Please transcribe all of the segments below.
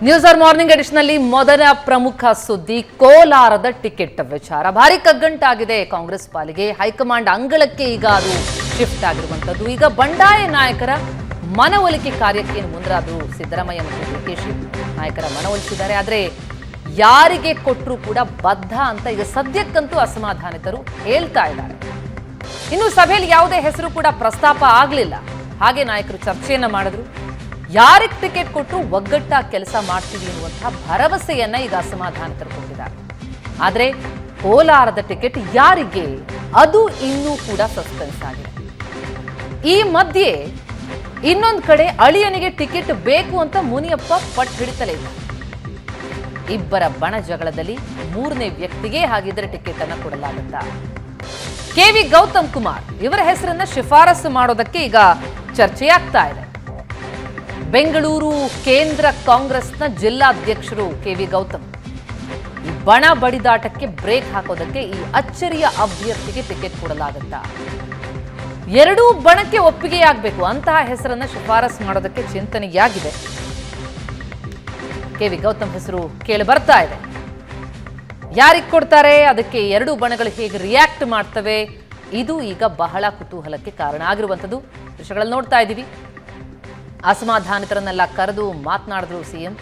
News hour morning edition ನಲ್ಲಿ ಮೊದಲ ಪ್ರಮುಖ ಸುದ್ದಿ ಕೋಲಾರದ ಟಿಕೆಟ್ ವಿಚಾರ. ಭಾರಿ ಕಗ್ಗಂಟಾಗಿದೆ ಕಾಂಗ್ರೆಸ್ ಪಾಲಿಗೆ. ಹೈಕಮಾಂಡ್ ಅಂಗಳಕ್ಕೆ ಈಗ ಅದು ಶಿಫ್ಟ್ ಆಗಿರುವಂತದ್ದು. ಈಗ ಬಂಡಾಯ ನಾಯಕರ ಮನವೊಲಿಕೆ ಕಾರ್ಯಕ್ಕೆ ಮುಂದಾದ್ರು ಸಿದ್ದರಾಮಯ್ಯ ಮತ್ತು ಡಿಕೆಶಿ ನಾಯಕರ ಮನವೊಲಿಸಿದ್ದಾರೆ. ಆದರೆ ಯಾರಿಗೆ ಕೊಟ್ಟರು ಕೂಡ ಬದ್ಧ ಅಂತ ಈಗ ಸದ್ಯಕ್ಕಂತೂ ಅಸಮಾಧಾನಿತರು ಹೇಳ್ತಾ ಇದ್ದಾರೆ. ಇನ್ನು ಸಭೆಯಲ್ಲಿ ಯಾವುದೇ ಹೆಸರು ಕೂಡ ಪ್ರಸ್ತಾಪ ಆಗಲಿಲ್ಲ. ಹಾಗೆ ನಾಯಕರು ಚರ್ಚೆಯನ್ನ ಮಾಡಿದ್ರು. ಯಾರಿಗೆ ಟಿಕೆಟ್ ಕೊಟ್ಟರು ಒಗ್ಗಟ್ಟಾಗಿ ಕೆಲಸ ಮಾಡ್ತೀವಿ ಎನ್ನುವಂತಹ ಭರವಸೆಯನ್ನ ಈಗ ಅಸಮಾಧಾನಿತರು ಕೊಟ್ಟಿದ್ದಾರೆ. ಆದರೆ ಕೋಲಾರದ ಟಿಕೆಟ್ ಯಾರಿಗೆ, ಅದು ಇನ್ನೂ ಕೂಡ ಸಸ್ಪೆನ್ಸ್ ಆಗಿದೆ. ಈ ಮಧ್ಯೆ ಇನ್ನೊಂದು ಕಡೆ ಅಳಿಯನಿಗೆ ಟಿಕೆಟ್ ಬೇಕು ಅಂತ ಮುನಿಯಪ್ಪ ಪಟ್ಟು ಹಿಡಿತಲೇ ಇದ್ದಾರೆ. ಇಬ್ಬರ ಬಣ ಜಗಳದಲ್ಲಿ ಮೂರನೇ ವ್ಯಕ್ತಿಗೆ ಹಾಗಿದ್ರೆ ಟಿಕೆಟ್ ಅನ್ನ ಕೊಡಲಾಗುತ್ತಾ? ಕೆವಿ ಗೌತಮ್ ಕುಮಾರ್ ಇವರ ಹೆಸರನ್ನ ಶಿಫಾರಸು ಮಾಡೋದಕ್ಕೆ ಈಗ ಚರ್ಚೆಯಾಗ್ತಾ ಇದೆ. ಬೆಂಗಳೂರು ಕೇಂದ್ರ ಕಾಂಗ್ರೆಸ್ನ ಜಿಲ್ಲಾಧ್ಯಕ್ಷರು ಕೆವಿ ಗೌತಮ್ ಈ ಬಣ ಬಡಿದಾಟಕ್ಕೆ ಬ್ರೇಕ್ ಹಾಕೋದಕ್ಕೆ ಈ ಅಚ್ಚರಿಯ ಅಭ್ಯರ್ಥಿಗೆ ಟಿಕೆಟ್ ಕೊಡಲಾಗುತ್ತಾ? ಎರಡೂ ಬಣಕ್ಕೆ ಒಪ್ಪಿಗೆಯಾಗಬೇಕು ಅಂತಹ ಹೆಸರನ್ನ ಶಿಫಾರಸು ಮಾಡೋದಕ್ಕೆ ಚಿಂತನೆಯಾಗಿದೆ. ಕೆವಿ ಗೌತಮ್ ಹೆಸರು ಕೇಳಿ ಬರ್ತಾ ಇದೆ. ಯಾರಿಗೆ ಕೊಡ್ತಾರೆ, ಅದಕ್ಕೆ ಎರಡೂ ಬಣಗಳು ಹೇಗೆ ರಿಯಾಕ್ಟ್ ಮಾಡ್ತವೆ, ಇದು ಈಗ ಬಹಳ ಕುತೂಹಲಕ್ಕೆ ಕಾರಣ ಆಗಿರುವಂಥದ್ದು. ದೃಶ್ಯಗಳಲ್ಲಿ ನೋಡ್ತಾ ಇದ್ದೀವಿ. ಅಸಮಾಧಾನಿತರನ್ನೆಲ್ಲ ಕರೆದು ಮಾತನಾಡಿದ್ರು ಸಿಎಂ.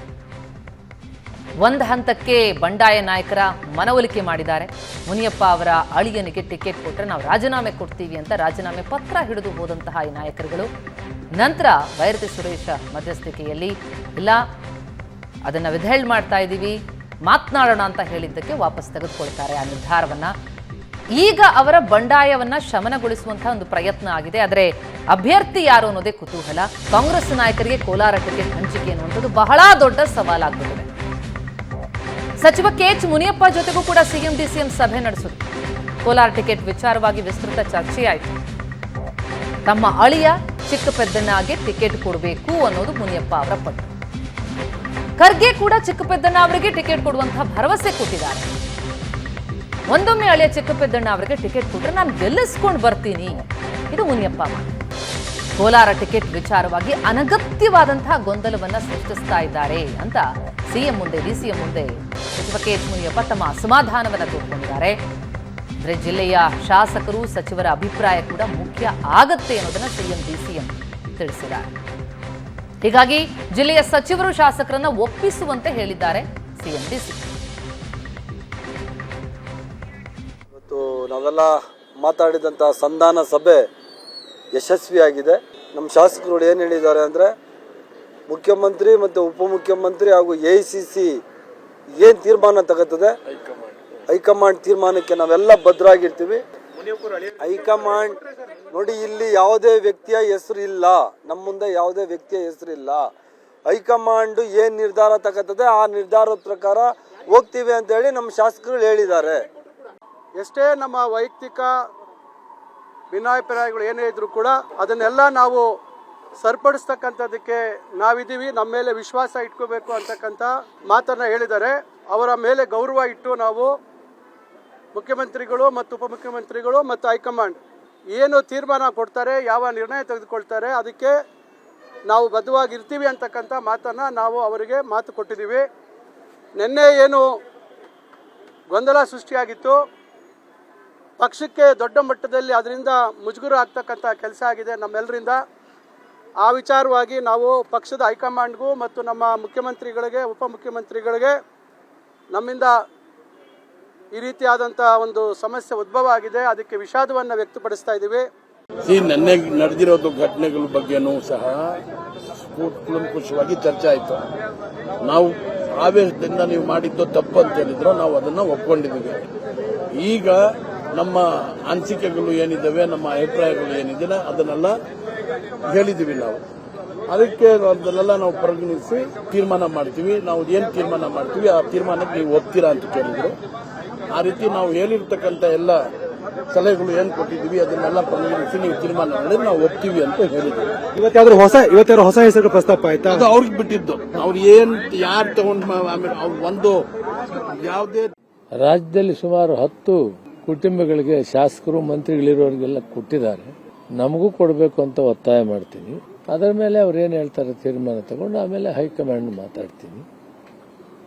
ಒಂದು ಹಂತಕ್ಕೆ ಬಂಡಾಯ ನಾಯಕರ ಮನವೊಲಿಕೆ ಮಾಡಿದ್ದಾರೆ. ಮುನಿಯಪ್ಪ ಅವರ ಅಳಿಯನಿಗೆ ಟಿಕೆಟ್ ಕೊಟ್ಟರೆ ನಾವು ರಾಜೀನಾಮೆ ಕೊಡ್ತೀವಿ ಅಂತ ರಾಜೀನಾಮೆ ಪತ್ರ ಹಿಡಿದು ಹೋದಂತಹ ಈ ನಾಯಕರುಗಳು ನಂತರ ಬೈರತಿ ಸುರೇಶ ಮಧ್ಯಸ್ಥಿಕೆಯಲ್ಲಿ ಇಲ್ಲ ಅದನ್ನು ವಿಧೇಳ್ ಮಾಡ್ತಾ ಇದ್ದೀವಿ, ಮಾತನಾಡೋಣ ಅಂತ ಹೇಳಿದ್ದಕ್ಕೆ ವಾಪಸ್ ತೆಗೆದುಕೊಳ್ತಾರೆ ಆ ನಿರ್ಧಾರವನ್ನ. ಈಗ ಅವರ ಬಂಡಾಯವನ್ನ ಶಮನಗೊಳಿಸುವಂತಹ ಒಂದು ಪ್ರಯತ್ನ ಆಗಿದೆ. ಆದರೆ ಅಭ್ಯರ್ಥಿ ಯಾರು ಅನ್ನೋದೇ ಕುತೂಹಲ. ಕಾಂಗ್ರೆಸ್ ನಾಯಕರಿಗೆ ಕೋಲಾರ ಟಿಕೆಟ್ ಹಂಚಿಕೆ ಅನ್ನುವಂಥದ್ದು ಬಹಳ ದೊಡ್ಡ ಸವಾಲಾಗ್ಬಿಟ್ಟಿದೆ. ಸಚಿವ ಕೆಎಚ್ ಮುನಿಯಪ್ಪ ಜೊತೆಗೂ ಕೂಡ ಸಿಎಂ ಡಿಸಿಎಂ ಸಭೆ ನಡೆಸಿದ್ರು. ಕೋಲಾರ ಟಿಕೆಟ್ ವಿಚಾರವಾಗಿ ವಿಸ್ತೃತ ಚರ್ಚೆಯಾಯಿತು. ತಮ್ಮ ಅಳಿಯ ಚಿಕ್ಕ ಪೆದ್ದಣ್ಣಗೆ ಟಿಕೆಟ್ ಕೊಡಬೇಕು ಅನ್ನೋದು ಮುನಿಯಪ್ಪ ಅವರ ಪಟ್ಟು. ಖರ್ಗೆ ಕೂಡ ಚಿಕ್ಕ ಪೆದ್ದಣ್ಣ ಅವರಿಗೆ ಟಿಕೆಟ್ ಕೊಡುವಂತಹ ಭರವಸೆ ಕೊಟ್ಟಿದ್ದಾರೆ. ಒಂದೊಮ್ಮೆ ಅಳಿಯ ಚಿಕ್ಕ ಪೆದ್ದಣ್ಣ ಅವರಿಗೆ ಟಿಕೆಟ್ ಕೊಟ್ಟರೆ ನಾನು ಗೆಲ್ಲಿಸ್ಕೊಂಡು ಬರ್ತೀನಿ, ಇದು ಮುನಿಯಪ್ಪ ಮಾತು. ಕೋಲಾರ ಟಿಕೆಟ್ ವಿಚಾರವಾಗಿ ಅನಗತ್ಯವಾದಂತಹ ಗೊಂದಲವನ್ನ ಸೃಷ್ಟಿಸ್ತಾ ಇದ್ದಾರೆ ಅಂತ ಸಿಎಂ ಮುಂದೆ ಡಿಸಿಎಂ ಮುಂದೆ ಸಚಿವ ಕೆಎಚ್ ಮುನಿಯಪ್ಪ ತಮ್ಮ ಅಸಮಾಧಾನವನ್ನ ತೋರ್ಕೊಂಡಿದ್ದಾರೆ. ಅಂದ್ರೆ ಜಿಲ್ಲೆಯ ಶಾಸಕರು ಸಚಿವರ ಅಭಿಪ್ರಾಯ ಕೂಡ ಮುಖ್ಯ ಆಗತ್ತೆ ಅನ್ನೋದನ್ನ ಸಿಎಂ ಡಿಸಿಎಂ ತಿಳಿಸಿದ್ದಾರೆ. ಹೀಗಾಗಿ ಜಿಲ್ಲೆಯ ಸಚಿವರು ಶಾಸಕರನ್ನ ಒಪ್ಪಿಸುವಂತೆ ಹೇಳಿದ್ದಾರೆ ಸಿಎಂ ಡಿಸಿಎಂ. ಇವತ್ತು ನಾವೆಲ್ಲ ಮಾತಾಡಿದಂತಹ ಸಂಧಾನ ಸಭೆ ಯಶಸ್ವಿಯಾಗಿದೆ. ನಮ್ಮ ಶಾಸಕರು ಏನು ಹೇಳಿದ್ದಾರೆ ಅಂದರೆ, ಮುಖ್ಯಮಂತ್ರಿ ಮತ್ತು ಉಪಮುಖ್ಯಮಂತ್ರಿ ಹಾಗೂ AICC ಏನು ತೀರ್ಮಾನ ತಗೋತದೆ ಹೈಕಮಾಂಡ್ ತೀರ್ಮಾನಕ್ಕೆ ನಾವೆಲ್ಲ ಬದ್ಧರಾಗಿರ್ತೀವಿ. ಹೈಕಮಾಂಡ್ ನೋಡಿ, ಇಲ್ಲಿ ಯಾವುದೇ ವ್ಯಕ್ತಿಯ ಹೆಸರು ಇಲ್ಲ, ನಮ್ಮ ಮುಂದೆ ಯಾವುದೇ ವ್ಯಕ್ತಿಯ ಹೆಸರು ಇಲ್ಲ. ಹೈಕಮಾಂಡ್ ಏನು ನಿರ್ಧಾರ ತಗೋತದೆ ಆ ನಿರ್ಧಾರದ ಪ್ರಕಾರ ಹೋಗ್ತೀವಿ ಅಂತ ಹೇಳಿ ನಮ್ಮ ಶಾಸಕರು ಹೇಳಿದ್ದಾರೆ. ಎಷ್ಟೇ ನಮ್ಮ ವೈಯಕ್ತಿಕ ಭಿನ್ನಾಭಿಪ್ರಾಯಗಳು ಏನೇ ಇದ್ರೂ ಕೂಡ ಅದನ್ನೆಲ್ಲ ನಾವು ಸರಿಪಡಿಸ್ತಕ್ಕಂಥದ್ದಕ್ಕೆ ನಾವಿದ್ದೀವಿ. ನಮ್ಮ ಮೇಲೆ ವಿಶ್ವಾಸ ಇಟ್ಕೋಬೇಕು ಅಂತಕ್ಕಂಥ ಮಾತನ್ನು ಹೇಳಿದ್ದಾರೆ. ಅವರ ಮೇಲೆ ಗೌರವ ಇಟ್ಟು ನಾವು ಮುಖ್ಯಮಂತ್ರಿಗಳು ಮತ್ತು ಉಪಮುಖ್ಯಮಂತ್ರಿಗಳು ಮತ್ತು ಹೈಕಮಾಂಡ್ ಏನು ತೀರ್ಮಾನ ಕೊಡ್ತಾರೆ, ಯಾವ ನಿರ್ಣಯ ತೆಗೆದುಕೊಳ್ತಾರೆ, ಅದಕ್ಕೆ ನಾವು ಬದ್ಧವಾಗಿರ್ತೀವಿ ಅಂತಕ್ಕಂಥ ಮಾತನ್ನು ನಾವು ಅವರಿಗೆ ಮಾತು ಕೊಟ್ಟಿದ್ದೀವಿ. ನಿನ್ನೆ ಏನು ಗೊಂದಲ ಸೃಷ್ಟಿಯಾಗಿತ್ತು, ಪಕ್ಷಕ್ಕೆ ದೊಡ್ಡ ಮಟ್ಟದಲ್ಲಿ ಅದರಿಂದ ಮುಜುಗರ ಆಗ್ತಕ್ಕಂಥ ಕೆಲಸ ಆಗಿದೆ ನಮ್ಮೆಲ್ಲರಿಂದ. ಆ ವಿಚಾರವಾಗಿ ನಾವು ಪಕ್ಷದ ಹೈಕಮಾಂಡ್ಗೂ ಮತ್ತು ನಮ್ಮ ಮುಖ್ಯಮಂತ್ರಿಗಳಿಗೆ ಉಪಮುಖ್ಯಮಂತ್ರಿಗಳಿಗೆ ನಮ್ಮಿಂದ ಈ ರೀತಿಯಾದಂಥ ಒಂದು ಸಮಸ್ಯೆ ಉದ್ಭವ ಆಗಿದೆ, ಅದಕ್ಕೆ ವಿಷಾದವನ್ನು ವ್ಯಕ್ತಪಡಿಸ್ತಾ ಇದ್ದೀವಿ. ನಿನ್ನೆ ನಡೆದಿರೋದು ಘಟನೆಗಳ ಬಗ್ಗೆನೂ ಸಹ ಕೂಲಂಕುಷವಾಗಿ ಚರ್ಚೆ ಆಯಿತು. ನಾವು ಆವೇಶದಿಂದ ನೀವು ಮಾಡಿದ್ದು ತಪ್ಪು ಅಂತ ಹೇಳಿದ್ರು, ನಾವು ಅದನ್ನು ಒಪ್ಕೊಂಡಿದ್ದೀವಿ. ಈಗ ನಮ್ಮ ಅನಿಸಿಕೆಗಳು ಏನಿದ್ದಾವೆ, ನಮ್ಮ ಅಭಿಪ್ರಾಯಗಳು ಏನಿದೆ ಅದನ್ನೆಲ್ಲ ಹೇಳಿದ್ದೀವಿ. ನಾವು ಅದಕ್ಕೆ ಅದನ್ನೆಲ್ಲ ನಾವು ಪರಿಗಣಿಸಿ ತೀರ್ಮಾನ ಮಾಡ್ತೀವಿ. ನಾವು ಏನು ತೀರ್ಮಾನ ಮಾಡ್ತೀವಿ ಆ ತೀರ್ಮಾನಕ್ಕೆ ನೀವು ಒಪ್ತೀರಾ ಅಂತ ಕೇಳಿದ್ರು. ಆ ರೀತಿ ನಾವು ಹೇಳಿರ್ತಕ್ಕಂಥ ಎಲ್ಲ ಸಲಹೆಗಳು ಏನು ಕೊಟ್ಟಿದ್ದೀವಿ ಅದನ್ನೆಲ್ಲ ಪರಿಗಣಿಸಿ ನೀವು ತೀರ್ಮಾನ ಮಾಡಿದ್ರೆ ನಾವು ಒಪ್ತೀವಿ ಅಂತ ಹೇಳಿದ್ವಿ. ಇವತ್ತಾದ್ರೂ ಹೊಸ ಹೆಸರು ಪ್ರಸ್ತಾಪ ಆಯ್ತಾ? ಅದು ಅವ್ರಿಗೆ ಬಿಟ್ಟಿದ್ದು. ಅವ್ರು ಯಾರು ತಗೊಂಡು ಆಮೇಲೆ ಅವ್ರು ಒಂದು ಯಾವುದೇ ರಾಜ್ಯದಲ್ಲಿ ಸುಮಾರು 10 ಕುಟುಂಬಗಳಿಗೆ ಶಾಸಕರು ಮಂತ್ರಿಗಳಿರೋರಿಗೆಲ್ಲ ಕೊಟ್ಟಿದ್ದಾರೆ. ನಮಗೂ ಕೊಡಬೇಕು ಅಂತ ಒತ್ತಾಯ ಮಾಡ್ತೀನಿ. ಅದರ ಮೇಲೆ ಅವ್ರು ಏನು ಹೇಳ್ತಾರೆ ತೀರ್ಮಾನ ತಗೊಂಡು ಆಮೇಲೆ ಹೈಕಮಾಂಡ್ ಮಾತಾಡ್ತೀನಿ.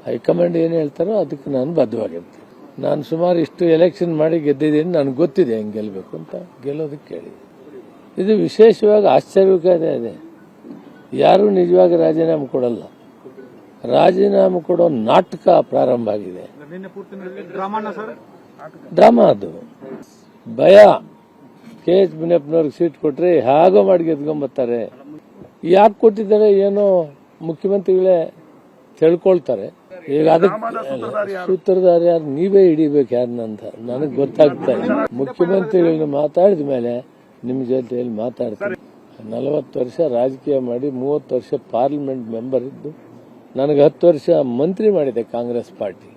ಹೈಕಮಾಂಡ್ ಏನು ಹೇಳ್ತಾರೋ ಅದಕ್ಕೆ ನಾನು ಬದ್ಧವಾಗಿರ್ತೀನಿ. ನಾನು ಸುಮಾರು ಇಷ್ಟು ಎಲೆಕ್ಷನ್ ಮಾಡಿ ಗೆದ್ದಿದ್ದೀನಿ, ನನಗೆ ಗೊತ್ತಿದೆ ಹೆಂಗೆ ಗೆಲ್ಲಬೇಕು ಅಂತ, ಗೆಲ್ಲೋದಕ್ಕೆ ಕೇಳಿ. ಇದು ವಿಶೇಷವಾಗಿ ಆಶ್ಚರ್ಯಕರ ಇದೆ. ಯಾರೂ ನಿಜವಾಗಿ ರಾಜೀನಾಮೆ ಕೊಡಲ್ಲ. ರಾಜೀನಾಮೆ ಕೊಡೋ ನಾಟಕ ಪ್ರಾರಂಭ ಆಗಿದೆ. ಡ್ರಾಮಾ ಅದು. ಭಯ. KH ಮುನಿಯಪ್ಪನವ್ರಿಗೆ ಸೀಟ್ ಕೊಟ್ರೆ ಹೇಗೋ ಮಾಡಿ ಗೆದ್ಕೊಂಬತ್ತಾರೆ. ಯಾಕೆ ಕೊಟ್ಟಿದ್ದಾರೆ ಏನೋ ಮುಖ್ಯಮಂತ್ರಿಗಳೇ ತಿಳ್ಕೊಳ್ತಾರೆ. ಈಗ ಅದಕ್ಕೆ ಸೂತ್ರಧಾರ ಯಾರು, ನೀವೇ ಹಿಡಿಬೇಕು ಯಾರನ್ನಂತ ನನಗೆ ಗೊತ್ತಾಗ್ತಾ ಇಲ್ಲ. ಮುಖ್ಯಮಂತ್ರಿಗಳನ್ನ ಮಾತಾಡಿದ ಮೇಲೆ ನಿಮ್ಮ ಜೊತೆಯಲ್ಲಿ ಮಾತಾಡ್ತೀನಿ. 40 ವರ್ಷ ರಾಜಕೀಯ ಮಾಡಿ 30 ವರ್ಷ ಪಾರ್ಲಿಮೆಂಟ್ ಮೆಂಬರ್ ಇದ್ದು ನನಗೆ 10 ವರ್ಷ ಮಂತ್ರಿ ಮಾಡಿದೆ ಕಾಂಗ್ರೆಸ್ ಪಾರ್ಟಿ.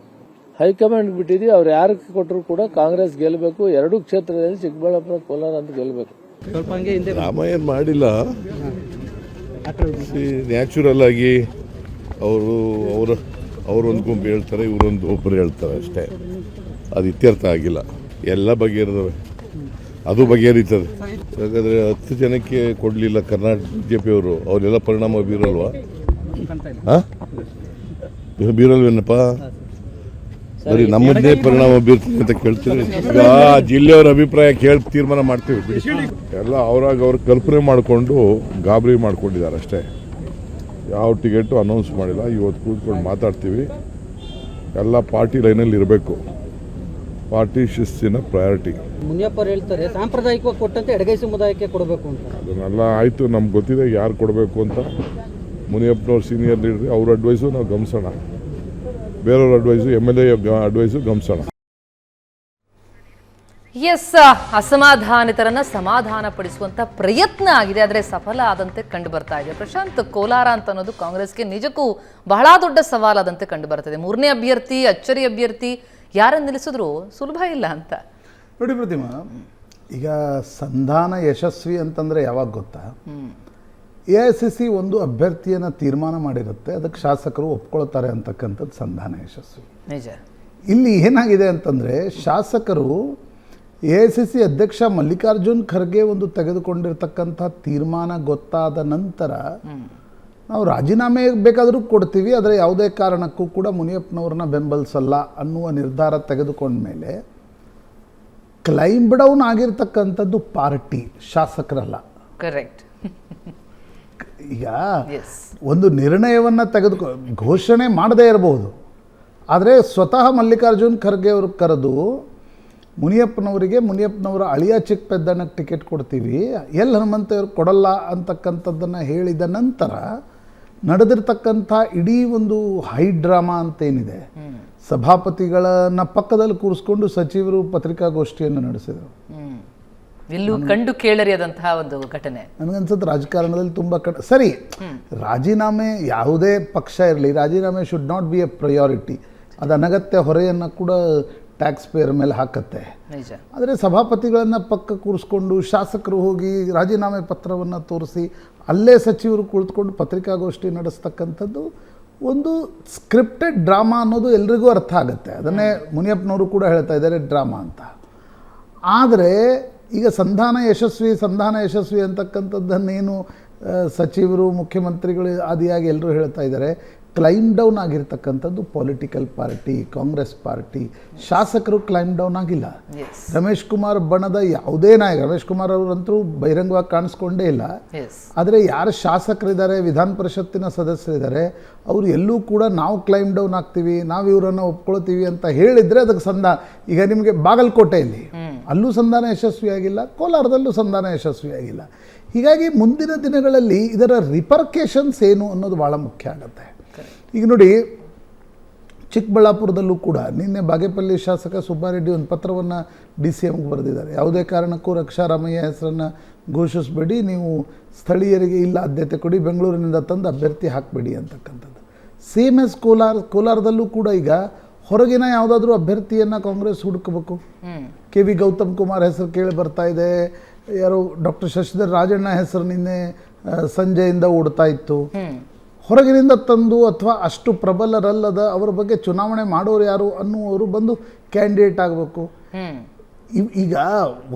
ಹೈಕಮಾಂಡ್ ಬಿಟ್ಟಿದ್ದೀವಿ. ಅವ್ರು ಯಾರಿಗೆ ಕೊಟ್ಟರು ಕೂಡ ಕಾಂಗ್ರೆಸ್ ಗೆಲ್ಲಬೇಕು. 2 ಕ್ಷೇತ್ರದಲ್ಲಿ ಚಿಕ್ಕಬಳ್ಳಾಪುರ, ಕೋಲಾರ ಅಂತ ಗೆಲ್ಲಬೇಕು. ರಾಮಾಯಣ ಮಾಡಿಲ್ಲ. ನ್ಯಾಚುರಲ್ ಆಗಿ ಅವರೊಂದು ಗುಂಪು ಹೇಳ್ತಾರೆ, ಒಬ್ಬರು ಹೇಳ್ತಾರೆ ಅಷ್ಟೇ. ಅದು ಇತ್ಯರ್ಥ ಆಗಿಲ್ಲ. ಎಲ್ಲ ಬಗೆಹರಿದವೆ, ಅದು ಬಗೆಹರಿತದೆ. ಯಾಕಂದರೆ 10 ಜನಕ್ಕೆ ಕೊಡಲಿಲ್ಲ ಕರ್ನಾಟಕ BJP ಅವರು, ಅವರೆಲ್ಲ ಪರಿಣಾಮ ಬೀರಲ್ವಾ? ಬೀರಲ್ವೇನಪ್ಪ? ಬರೀ ನಮ್ಮನ್ನೇ ಪರಿಣಾಮ ಬೀರ್ತೀನಿ ಅಂತ ಕೇಳ್ತೀವಿ. ಈಗ ಜಿಲ್ಲೆಯವರ ಅಭಿಪ್ರಾಯ ಕೇಳಿ ತೀರ್ಮಾನ ಮಾಡ್ತೀವಿ ಬಿಡಿ. ಎಲ್ಲ ಅವ್ರು ಕಲ್ಪನೆ ಮಾಡಿಕೊಂಡು ಗಾಬರಿ ಮಾಡ್ಕೊಂಡಿದ್ದಾರೆ ಅಷ್ಟೇ. ಯಾವ ಟಿಕೆಟು ಅನೌನ್ಸ್ ಮಾಡಿಲ್ಲ. ಇವತ್ತು ಕೂತ್ಕೊಂಡು ಮಾತಾಡ್ತೀವಿ. ಎಲ್ಲ ಪಾರ್ಟಿ ಲೈನಲ್ಲಿ ಇರಬೇಕು. ಪಾರ್ಟಿ ಶಿಸ್ತಿನ ಪ್ರಯಾರಿಟಿ. ಮುನಿಯಪ್ಪ ಹೇಳ್ತಾರೆ ಸಾಂಪ್ರದಾಯಿಕವಾಗಿ ಕೊಟ್ಟಂತೆ ಎಡಗೈ ಸಮುದಾಯಕ್ಕೆ ಕೊಡಬೇಕು ಅಂತ. ಅದನ್ನೆಲ್ಲ ಆಯಿತು, ನಮ್ಗೆ ಗೊತ್ತಿದೆ ಯಾರು ಕೊಡಬೇಕು ಅಂತ. ಮುನಿಯಪ್ಪನವ್ರು ಸೀನಿಯರ್ ಲೀಡ್ರಿ, ಅವ್ರ ಅಡ್ವೈಸು ನಾವು ಗಮನಿಸೋಣ. ಬೇರೆಯವ್ರ ಅಡ್ವೈಸು, MLA ಅಡ್ವೈಸು ಗಮನಿಸೋಣ. ಎಸ್, ಅಸಮಾಧಾನಿತರನ್ನ ಸಮಾಧಾನ ಪಡಿಸುವಂತ ಪ್ರಯತ್ನ ಆಗಿದೆ, ಆದರೆ ಸಫಲ ಆದಂತೆ ಕಂಡು ಬರ್ತಾ ಇದೆ. ಪ್ರಶಾಂತ್, ಕೋಲಾರ ಅಂತ ಅನ್ನೋದು ಕಾಂಗ್ರೆಸ್ಗೆ ನಿಜಕ್ಕೂ ಬಹಳ ದೊಡ್ಡ ಸವಾಲಾದಂತೆ ಕಂಡು ಬರ್ತಿದೆ. 3ನೇ ಅಭ್ಯರ್ಥಿ, ಅಚ್ಚರಿ ಅಭ್ಯರ್ಥಿ, ಯಾರನ್ನು ನಿಲ್ಲಿಸಿದ್ರು ಸುಲಭ ಇಲ್ಲ ಅಂತ. ನೋಡಿ ಪ್ರತಿಮಾ, ಈಗ ಸಂಧಾನ ಯಶಸ್ವಿ ಅಂತಂದರೆ ಯಾವಾಗ ಗೊತ್ತಾ? AICC ಒಂದು ಅಭ್ಯರ್ಥಿಯನ್ನು ತೀರ್ಮಾನ ಮಾಡಿರುತ್ತೆ, ಅದಕ್ಕೆ ಶಾಸಕರು ಒಪ್ಕೊಳ್ತಾರೆ ಅಂತಕ್ಕಂಥದ್ದು ಸಂಧಾನ ಯಶಸ್ವಿ. ನಿಜ. ಇಲ್ಲಿ ಏನಾಗಿದೆ ಅಂತಂದರೆ, ಶಾಸಕರು AICC ಅಧ್ಯಕ್ಷ ಮಲ್ಲಿಕಾರ್ಜುನ್ ಖರ್ಗೆ ಒಂದು ತೆಗೆದುಕೊಂಡಿರ್ತಕ್ಕಂಥ ತೀರ್ಮಾನ ಗೊತ್ತಾದ ನಂತರ ನಾವು ರಾಜೀನಾಮೆ ಬೇಕಾದರೂ ಕೊಡ್ತೀವಿ, ಆದರೆ ಯಾವುದೇ ಕಾರಣಕ್ಕೂ ಕೂಡ ಮುನಿಯಪ್ಪನವ್ರನ್ನ ಬೆಂಬಲಿಸಲ್ಲ ಅನ್ನುವ ನಿರ್ಧಾರ ತೆಗೆದುಕೊಂಡ್ಮೇಲೆ ಕ್ಲೈಂಬ್ ಡೌನ್ ಆಗಿರ್ತಕ್ಕಂಥದ್ದು ಪಾರ್ಟಿ, ಶಾಸಕರಲ್ಲ. ಕರೆಕ್ಟ್. ಈಗ ಒಂದು ನಿರ್ಣಯವನ್ನು ಘೋಷಣೆ ಮಾಡದೇ ಇರಬಹುದು, ಆದರೆ ಸ್ವತಃ ಮಲ್ಲಿಕಾರ್ಜುನ್ ಖರ್ಗೆ ಅವರು ಕರೆದು ಮುನಿಯಪ್ಪನವರ ಅಳಿಯ ಚಿಕ್ಕಪೆದ್ದಣ್ಣಗೆ ಟಿಕೆಟ್ ಕೊಡ್ತೀವಿ, ಎಲ್ ಹನುಮಂತವ್ರು ಕೊಡಲ್ಲ ಅಂತಕ್ಕಂಥದ್ದನ್ನು ಹೇಳಿದ ನಂತರ ನಡೆದಿರ್ತಕ್ಕಂಥ ಇಡೀ ಒಂದು ಹೈ ಡ್ರಾಮಾ ಅಂತೇನಿದೆ, ಸಭಾಪತಿಗಳನ್ನ ಪಕ್ಕದಲ್ಲಿ ಕೂರಿಸ್ಕೊಂಡು ಸಚಿವರು ಪತ್ರಿಕಾಗೋಷ್ಠಿಯನ್ನು ನಡೆಸಿದರು. ಎಲ್ಲೂ ಕಂಡು ಕೇಳರಿಯದಂತಹ ಒಂದು ಘಟನೆ. ನನಗನ್ಸುತ್ತೆ ರಾಜಕಾರಣದಲ್ಲಿ ತುಂಬ ಸರಿ, ರಾಜೀನಾಮೆ ಯಾವುದೇ ಪಕ್ಷ ಇರಲಿ, ರಾಜೀನಾಮೆ should not be A priority. ಅದು ಅನಗತ್ಯ ಹೊರೆಯನ್ನು ಕೂಡ ಟ್ಯಾಕ್ಸ್ ಪೇಯರ್ ಮೇಲೆ ಹಾಕತ್ತೆ. ಆದರೆ ಸಭಾಪತಿಗಳನ್ನು ಪಕ್ಕ ಕೂರಿಸ್ಕೊಂಡು ಶಾಸಕರು ಹೋಗಿ ರಾಜೀನಾಮೆ ಪತ್ರವನ್ನು ತೋರಿಸಿ ಅಲ್ಲೇ ಸಚಿವರು ಕುಳಿತುಕೊಂಡು ಪತ್ರಿಕಾಗೋಷ್ಠಿ ನಡೆಸ್ತಕ್ಕಂಥದ್ದು ಒಂದು ಸ್ಕ್ರಿಪ್ಟೆಡ್ ಡ್ರಾಮಾ ಅನ್ನೋದು ಎಲ್ರಿಗೂ ಅರ್ಥ ಆಗುತ್ತೆ. ಅದನ್ನೇ ಮುನಿಯಪ್ಪನವರು ಕೂಡ ಹೇಳ್ತಾ ಇದ್ದಾರೆ, ಡ್ರಾಮಾ ಅಂತ. ಆದರೆ ಈಗ ಸಂಧಾನ ಯಶಸ್ವಿ ಅಂತಕ್ಕಂಥದ್ದನ್ನೇನು ಸಚಿವರು, ಮುಖ್ಯಮಂತ್ರಿಗಳು ಆದಿಯಾಗಿ ಎಲ್ಲರೂ ಹೇಳ್ತಾ ಇದ್ದಾರೆ. ಕ್ಲೈಮ್ ಡೌನ್ ಆಗಿರ್ತಕ್ಕಂಥದ್ದು ಪೊಲಿಟಿಕಲ್ ಪಾರ್ಟಿ, ಕಾಂಗ್ರೆಸ್ ಪಾರ್ಟಿ. ಶಾಸಕರು ಕ್ಲೈಮ್ ಡೌನ್ ಆಗಿಲ್ಲ. ರಮೇಶ್ ಕುಮಾರ್ ಬಣದ ಯಾವುದೇ ನಾಯಕ, ರಮೇಶ್ ಕುಮಾರ್ ಅವರಂತೂ ಬಹಿರಂಗವಾಗಿ ಕಾಣಿಸ್ಕೊಂಡೇ ಇಲ್ಲ. ಆದರೆ ಯಾರು ಶಾಸಕರಿದ್ದಾರೆ, ವಿಧಾನ ಪರಿಷತ್ತಿನ ಸದಸ್ಯರಿದ್ದಾರೆ, ಅವರು ಎಲ್ಲೂ ಕೂಡ ನಾವು ಕ್ಲೈಮ್ ಡೌನ್ ಆಗ್ತೀವಿ, ನಾವು ಇವರನ್ನು ಒಪ್ಕೊಳ್ತೀವಿ ಅಂತ ಹೇಳಿದರೆ ಅದಕ್ಕೆ ಈಗ ನಿಮಗೆ ಬಾಗಲಕೋಟೆಯಲ್ಲಿ ಅಲ್ಲೂ ಸಂಧಾನ ಯಶಸ್ವಿಯಾಗಿಲ್ಲ, ಕೋಲಾರದಲ್ಲೂ ಸಂಧಾನ ಯಶಸ್ವಿಯಾಗಿಲ್ಲ. ಹೀಗಾಗಿ ಮುಂದಿನ ದಿನಗಳಲ್ಲಿ ಇದರ ರಿಪರ್ಕೇಷನ್ಸ್ ಏನು ಅನ್ನೋದು ಭಾಳ ಮುಖ್ಯ ಆಗುತ್ತೆ. ಈಗ ನೋಡಿ, ಚಿಕ್ಕಬಳ್ಳಾಪುರದಲ್ಲೂ ಕೂಡ ನಿನ್ನೆ ಬಾಗೇಪಲ್ಲಿ ಶಾಸಕ ಸುಬ್ಬಾರೆಡ್ಡಿ ಒಂದು ಪತ್ರವನ್ನು DCMಗೆ ಬರೆದಿದ್ದಾರೆ. ಯಾವುದೇ ಕಾರಣಕ್ಕೂ ರಕ್ಷಾರಾಮಯ್ಯ ಹೆಸರನ್ನು ಘೋಷಿಸಬೇಡಿ, ನೀವು ಸ್ಥಳೀಯರಿಗೆ ಇಲ್ಲ ಆದ್ಯತೆ ಕೊಡಿ, ಬೆಂಗಳೂರಿನಿಂದ ತಂದು ಅಭ್ಯರ್ಥಿ ಹಾಕಬೇಡಿ ಅಂತಕ್ಕಂಥದ್ದು. ಸೇಮ್ ಎಸ್ ಕೋಲಾರದಲ್ಲೂ ಕೂಡ ಈಗ ಹೊರಗಿನ ಯಾವುದಾದ್ರೂ ಅಭ್ಯರ್ಥಿಯನ್ನು ಕಾಂಗ್ರೆಸ್ ಹುಡುಕಬೇಕು. KV ಗೌತಮ್ ಕುಮಾರ್ ಹೆಸರು ಕೇಳಿ ಬರ್ತಾ ಇದೆ, ಯಾರೋ ಡಾಕ್ಟರ್ ಶಶಿಧರ್ ರಾಜಣ್ಣ ಹೆಸರು ನಿನ್ನೆ ಸಂಜೆಯಿಂದ ಓಡ್ತಾ ಇತ್ತು. ಹೊರಗಿನಿಂದ ತಂದು ಅಥವಾ ಅಷ್ಟು ಪ್ರಬಲರಲ್ಲದ ಅವರ ಬಗ್ಗೆ ಚುನಾವಣೆ ಮಾಡೋರು ಯಾರು ಅನ್ನುವರು ಬಂದು ಕ್ಯಾಂಡಿಡೇಟ್ ಆಗಬೇಕು. ಈಗ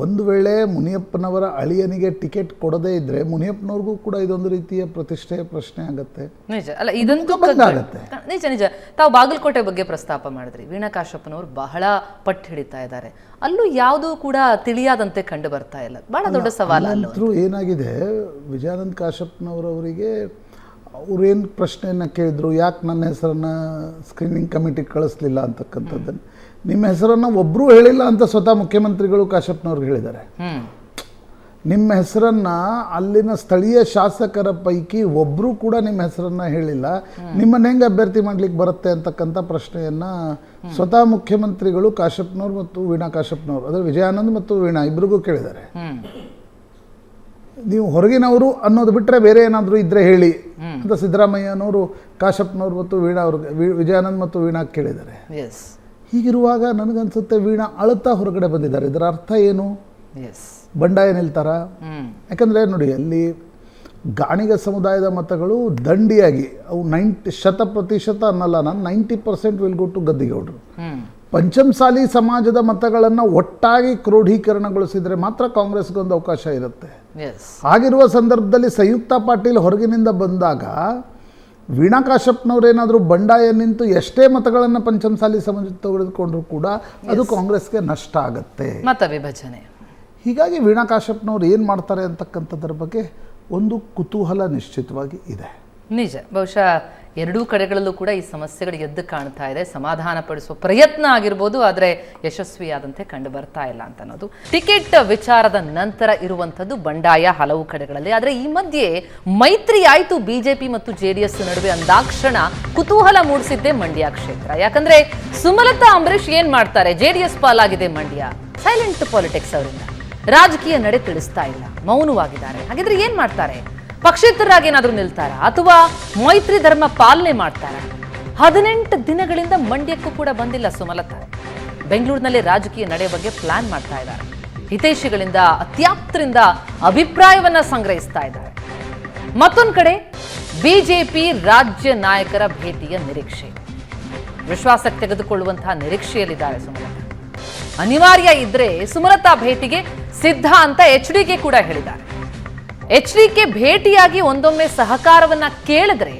ಒಂದು ವೇಳೆ ಮುನಿಯಪ್ಪನವರ ಅಳಿಯನಿಗೆ ಟಿಕೆಟ್ ಕೊಡದೇ ಇದ್ರೆ ಮುನಿಯಪ್ಪನವ್ರಿಗೂ ಕೂಡ ಇದೊಂದು ರೀತಿಯ ಪ್ರತಿಷ್ಠೆಯ ಪ್ರಶ್ನೆ ಆಗುತ್ತೆ. ನಿಜ ಅಲ್ಲ, ಇದಂತೂ ಬಂದಾಗತ್ತೆ. ನಿಜ ನಿಜ. ತಾವು ಬಾಗಲಕೋಟೆ ಬಗ್ಗೆ ಪ್ರಸ್ತಾಪ ಮಾಡಿದ್ರಿ. ವೀಣಾ ಕಾಶಪ್ಪನವರು ಬಹಳ ಪಟ್ಟು ಹಿಡಿತಾ ಇದ್ದಾರೆ. ಅಲ್ಲೂ ಯಾವುದೂ ಕೂಡ ತಿಳಿಯಾದಂತೆ ಕಂಡು ಬರ್ತಾ ಇಲ್ಲ. ಬಹಳ ದೊಡ್ಡ ಸವಾಲು ಅಲ್ಲಂತೂ ಏನಾಗಿದೆ, ವಿಜಯಾನಂದ ಕಾಶಪ್ಪನವರವರಿಗೆ ಅವ್ರೇನು ಪ್ರಶ್ನೆಯನ್ನು ಕೇಳಿದ್ರು, ಯಾಕೆ ನನ್ನ ಹೆಸರನ್ನು ಸ್ಕ್ರೀನಿಂಗ್ ಕಮಿಟಿಗೆ ಕಳಿಸ್ಲಿಲ್ಲ ಅಂತಕ್ಕಂಥದ್ದನ್ನು. ನಿಮ್ಮ ಹೆಸರನ್ನು ಒಬ್ಬರೂ ಹೇಳಿಲ್ಲ ಅಂತ ಸ್ವತಃ ಮುಖ್ಯಮಂತ್ರಿಗಳು ಕಾಶಪ್ಪನವ್ರಿಗೆ ಹೇಳಿದ್ದಾರೆ. ನಿಮ್ಮ ಹೆಸರನ್ನು ಅಲ್ಲಿನ ಸ್ಥಳೀಯ ಶಾಸಕರ ಪೈಕಿ ಒಬ್ಬರೂ ಕೂಡ ನಿಮ್ಮ ಹೆಸರನ್ನು ಹೇಳಿಲ್ಲ, ನಿಮ್ಮನ್ನು ಹೆಂಗೆ ಅಭ್ಯರ್ಥಿ ಮಾಡ್ಲಿಕ್ಕೆ ಬರುತ್ತೆ ಅಂತಕ್ಕಂಥ ಪ್ರಶ್ನೆಯನ್ನು ಸ್ವತಃ ಮುಖ್ಯಮಂತ್ರಿಗಳು ಕಾಶಪ್ಪನವ್ರು ಮತ್ತು ವೀಣಾ ಕಾಶಪ್ಪನವರು, ಅಂದರೆ ವಿಜಯಾನಂದ್ ಮತ್ತು ವೀಣಾ ಇಬ್ಬರಿಗೂ ಕೇಳಿದ್ದಾರೆ. ನೀವು ಹೊರಗಿನವರು ಅನ್ನೋದು ಬಿಟ್ಟರೆ ಬೇರೆ ಏನಾದರೂ ಇದ್ದರೆ ಹೇಳಿ ಅಂತ ಸಿದ್ದರಾಮಯ್ಯನವರು ಕಾಶಪ್ಪನವ್ರು ಮತ್ತು ವೀಣಾ ಅವ್ರಿಗೆ, ವಿಜಯಾನಂದ್ ಮತ್ತು ವೀಣಾ ಕೇಳಿದ್ದಾರೆ. ಹೀಗಿರುವಾಗ ನನಗನ್ಸುತ್ತೆ ವೀಣಾ ಅಳುತ್ತಾ ಹೊರಗಡೆ ಬಂದಿದ್ದಾರೆ. ಇದರ ಅರ್ಥ ಏನು? ಬಂಡಾಯ ನಿಲ್ತಾರ? ಯಾಕಂದರೆ ನೋಡಿ, ಅಲ್ಲಿ ಗಾಣಿಗ ಸಮುದಾಯದ ಮತಗಳು ದಂಡಿಯಾಗಿ ಅವು 90% ಅನ್ನಲ್ಲ, ನಾನು 90% ವಿಲ್ ಗೋ ಟು ಗದ್ದಿಗೌಡರು. ಪಂಚಮಸಾಲಿ ಸಮಾಜದ ಮತಗಳನ್ನು ಒಟ್ಟಾಗಿ ಕ್ರೋಢೀಕರಣಗೊಳಿಸಿದರೆ ಮಾತ್ರ ಕಾಂಗ್ರೆಸ್ಗೊಂದು ಅವಕಾಶ ಇರುತ್ತೆ. ಹಾಗಿರುವ ಸಂದರ್ಭದಲ್ಲಿ ಸಂಯುಕ್ತ ಪಾಟೀಲ್ ಹೊರಗಿನಿಂದ ಬಂದಾಗ ವೀಣಾ ಕಾಶಪ್ಪನವರೇನಾದರೂ ಬಂಡಾಯ ನಿಂತು ಎಷ್ಟೇ ಮತಗಳನ್ನು ಪಂಚಮಸಾಲಿ ಸಮಾಜ ತೆಗೆದುಕೊಂಡ್ರೂ ಕೂಡ ಅದು ಕಾಂಗ್ರೆಸ್ಗೆ ನಷ್ಟ ಆಗುತ್ತೆ, ಮತ ವಿಭಜನೆ. ಹೀಗಾಗಿ ವೀಣಾ ಕಾಶಪ್ಪನವ್ರು ಏನು ಮಾಡ್ತಾರೆ ಅಂತಕ್ಕಂಥದ್ರ ಬಗ್ಗೆ ಒಂದು ಕುತೂಹಲ ನಿಶ್ಚಿತವಾಗಿ ಇದೆ. ನಿಜ. ಬಹುಶಃ ಎರಡೂ ಕಡೆಗಳಲ್ಲೂ ಕೂಡ ಈ ಸಮಸ್ಯೆಗಳು ಎದ್ದು ಕಾಣ್ತಾ ಇದೆ. ಸಮಾಧಾನ ಪಡಿಸುವ ಪ್ರಯತ್ನ ಆಗಿರ್ಬೋದು, ಆದರೆ ಯಶಸ್ವಿಯಾದಂತೆ ಕಂಡು ಬರ್ತಾ ಇಲ್ಲ ಅಂತ ಅನ್ನೋದು. ಟಿಕೆಟ್ ವಿಚಾರದ ನಂತರ ಇರುವಂಥದ್ದು ಬಂಡಾಯ ಹಲವು ಕಡೆಗಳಲ್ಲಿ. ಆದರೆ ಈ ಮಧ್ಯೆ ಮೈತ್ರಿ ಆಯಿತು ಬಿಜೆಪಿ ಮತ್ತು JDS ನಡುವೆ ಅಂದಾಕ್ಷಣ ಕುತೂಹಲ ಮೂಡಿಸಿದ್ದೆ ಮಂಡ್ಯ ಕ್ಷೇತ್ರ. ಯಾಕಂದ್ರೆ ಸುಮಲತಾ ಅಂಬರೀಶ್ ಏನ್ ಮಾಡ್ತಾರೆ? JDS ಪಾಲಾಗಿದೆ ಮಂಡ್ಯ. ಸೈಲೆಂಟ್ ಪಾಲಿಟಿಕ್ಸ್ ಅವರಿಂದ ರಾಜಕೀಯ ನಡೆ ತಿಳಿಸ್ತಾ ಇಲ್ಲ, ಮೌನವಾಗಿದ್ದಾರೆ. ಹಾಗಿದ್ರೆ ಏನ್ ಮಾಡ್ತಾರೆ? ಪಕ್ಷೇತರರಾಗಿ ಏನಾದರೂ ನಿಲ್ತಾರ ಅಥವಾ ಮೈತ್ರಿ ಧರ್ಮ ಪಾಲನೆ ಮಾಡ್ತಾರ? 18 ದಿನಗಳಿಂದ ಮಂಡ್ಯಕ್ಕೂ ಕೂಡ ಬಂದಿಲ್ಲ ಸುಮಲತಾ. ಬೆಂಗಳೂರಿನಲ್ಲಿ ರಾಜಕೀಯ ನಡೆ ಬಗ್ಗೆ ಪ್ಲಾನ್ ಮಾಡ್ತಾ ಇದ್ದಾರೆ. ಹಿತೈಷಿಗಳಿಂದ, ಅತ್ಯಾಪ್ತರಿಂದ ಅಭಿಪ್ರಾಯವನ್ನ ಸಂಗ್ರಹಿಸ್ತಾ ಇದ್ದಾರೆ. ಮತ್ತೊಂದು ಕಡೆ ಬಿಜೆಪಿ ರಾಜ್ಯ ನಾಯಕರ ಭೇಟಿಯ ನಿರೀಕ್ಷೆ, ವಿಶ್ವಾಸಕ್ಕೆ ತೆಗೆದುಕೊಳ್ಳುವಂತಹ ನಿರೀಕ್ಷೆಯಲ್ಲಿದ್ದಾರೆ ಸುಮಲತಾ. ಅನಿವಾರ್ಯ ಇದ್ರೆ ಸುಮಲತಾ ಭೇಟಿಗೆ ಸಿದ್ಧ ಅಂತ HDK ಕೂಡ ಹೇಳಿದ್ದಾರೆ. HDK ಭೇಟಿಯಾಗಿ ಒಂದೊಮ್ಮೆ ಸಹಕಾರವನ್ನ ಕೇಳಿದ್ರೆ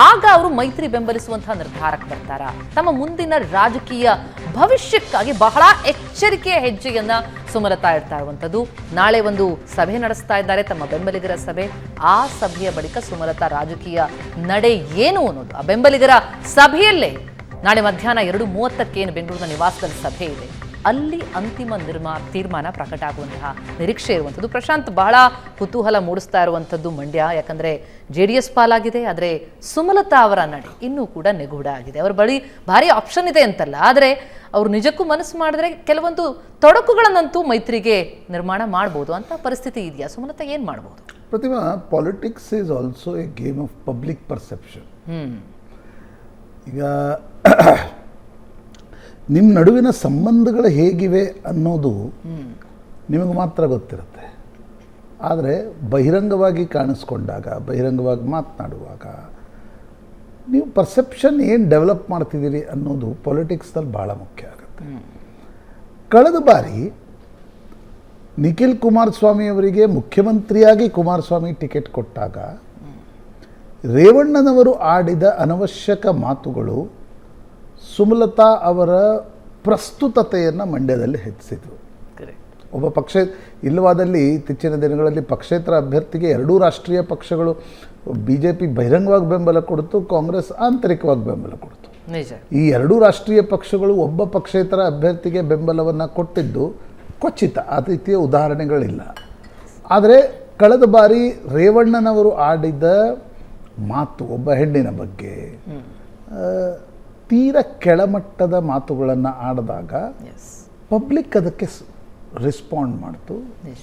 ಆಗ ಅವರು ಮೈತ್ರಿ ಬೆಂಬಲಿಸುವಂತಹ ನಿರ್ಧಾರಕ್ಕೆ ಬರ್ತಾರ. ತಮ್ಮ ಮುಂದಿನ ರಾಜಕೀಯ ಭವಿಷ್ಯಕ್ಕಾಗಿ ಬಹಳ ಎಚ್ಚರಿಕೆಯ ಹೆಜ್ಜೆಯನ್ನ ಸುಮಲತಾ ಇಡ್ತಾ ಇರುವಂಥದ್ದು. ನಾಳೆ ಒಂದು ಸಭೆ ನಡೆಸ್ತಾ ಇದ್ದಾರೆ, ತಮ್ಮ ಬೆಂಬಲಿಗರ ಸಭೆ. ಆ ಸಭೆಯ ಬಳಿಕ ಸುಮಲತಾ ರಾಜಕೀಯ ನಡೆ ಏನು ಅನ್ನೋದು, ಆ ಬೆಂಬಲಿಗರ ಸಭೆಯಲ್ಲೇ ನಾಳೆ ಮಧ್ಯಾಹ್ನ 2:30ಕ್ಕೆ ಏನು ಬೆಂಗಳೂರಿನ ನಿವಾಸದಲ್ಲಿ ಸಭೆ ಇದೆ, ಅಲ್ಲಿ ಅಂತಿಮ ತೀರ್ಮಾನ ಪ್ರಕಟ ಆಗುವಂತಹ ನಿರೀಕ್ಷೆ ಇರುವಂಥದ್ದು. ಪ್ರಶಾಂತ್, ಬಹಳ ಕುತೂಹಲ ಮೂಡಿಸ್ತಾ ಇರುವಂಥದ್ದು ಮಂಡ್ಯ. ಯಾಕಂದರೆ JDS ಪಾಲಾಗಿದೆ, ಆದರೆ ಸುಮಲತಾ ಅವರ ನಡೆ ಇನ್ನೂ ಕೂಡ ನಿಗೂಢ ಆಗಿದೆ. ಅವರ ಬಳಿ ಭಾರಿ ಆಪ್ಷನ್ ಇದೆ ಅಂತಲ್ಲ, ಆದರೆ ಅವರು ನಿಜಕ್ಕೂ ಮನಸ್ಸು ಮಾಡಿದ್ರೆ ಕೆಲವೊಂದು ತೊಡಕುಗಳನ್ನಂತೂ ಮೈತ್ರಿಗೆ ನಿರ್ಮಾಣ ಮಾಡ್ಬೋದು ಅಂತ ಪರಿಸ್ಥಿತಿ ಇದೆಯಾ? ಸುಮಲತಾ ಏನು ಮಾಡ್ಬೋದು? Prathima, politics is also a game of public perception. ಈಗ ನಿಮ್ಮ ನಡುವಿನ ಸಂಬಂಧಗಳು ಹೇಗಿವೆ ಅನ್ನೋದು ನಿಮಗೆ ಮಾತ್ರ ಗೊತ್ತಿರುತ್ತೆ. ಆದರೆ ಬಹಿರಂಗವಾಗಿ ಕಾಣಿಸ್ಕೊಂಡಾಗ, ಬಹಿರಂಗವಾಗಿ ಮಾತನಾಡುವಾಗ ನೀವು ಪರ್ಸೆಪ್ಷನ್ ಏನು ಡೆವಲಪ್ ಮಾಡ್ತಿದ್ದೀರಿ ಅನ್ನೋದು ಪಾಲಿಟಿಕ್ಸ್ನಲ್ಲಿ ಭಾಳ ಮುಖ್ಯ ಆಗುತ್ತೆ. ಕಳೆದ ಬಾರಿ ನಿಖಿಲ್ ಕುಮಾರಸ್ವಾಮಿ ಅವರಿಗೆ ಮುಖ್ಯಮಂತ್ರಿಯಾಗಿ ಕುಮಾರಸ್ವಾಮಿ ಟಿಕೆಟ್ ಕೊಟ್ಟಾಗ ರೇವಣ್ಣನವರು ಆಡಿದ ಅನವಶ್ಯಕ ಮಾತುಗಳು ಸುಮಲತಾ ಅವರ ಪ್ರಸ್ತುತತೆಯನ್ನು ಮಂಡ್ಯದಲ್ಲಿ ಹೆಚ್ಚಿಸಿದರು. ಒಬ್ಬ ಇಲ್ಲವಾದಲ್ಲಿ ಇತ್ತೀಚಿನ ದಿನಗಳಲ್ಲಿ ಪಕ್ಷೇತರ ಅಭ್ಯರ್ಥಿಗೆ ಎರಡೂ ರಾಷ್ಟ್ರೀಯ ಪಕ್ಷಗಳು, BJP ಬಹಿರಂಗವಾಗಿ ಬೆಂಬಲ ಕೊಡ್ತು, ಕಾಂಗ್ರೆಸ್ ಆಂತರಿಕವಾಗಿ ಬೆಂಬಲ ಕೊಡ್ತು. ಈ ಎರಡೂ ರಾಷ್ಟ್ರೀಯ ಪಕ್ಷಗಳು ಒಬ್ಬ ಪಕ್ಷೇತರ ಅಭ್ಯರ್ಥಿಗೆ ಬೆಂಬಲವನ್ನು ಕೊಟ್ಟಿದ್ದು ಕ್ವಚಿತ, ಆ ರೀತಿಯ ಉದಾಹರಣೆಗಳಿಲ್ಲ. ಆದರೆ ಕಳೆದ ಬಾರಿ ರೇವಣ್ಣನವರು ಆಡಿದ ಮಾತು, ಒಬ್ಬ ಹೆಣ್ಣಿನ ಬಗ್ಗೆ ತೀರ ಕೆಳಮಟ್ಟದ ಮಾತುಗಳನ್ನು ಆಡಿದಾಗ ಪಬ್ಲಿಕ್ ಅದಕ್ಕೆ ರೆಸ್ಪಾಂಡ್ ಮಾಡ್ತು.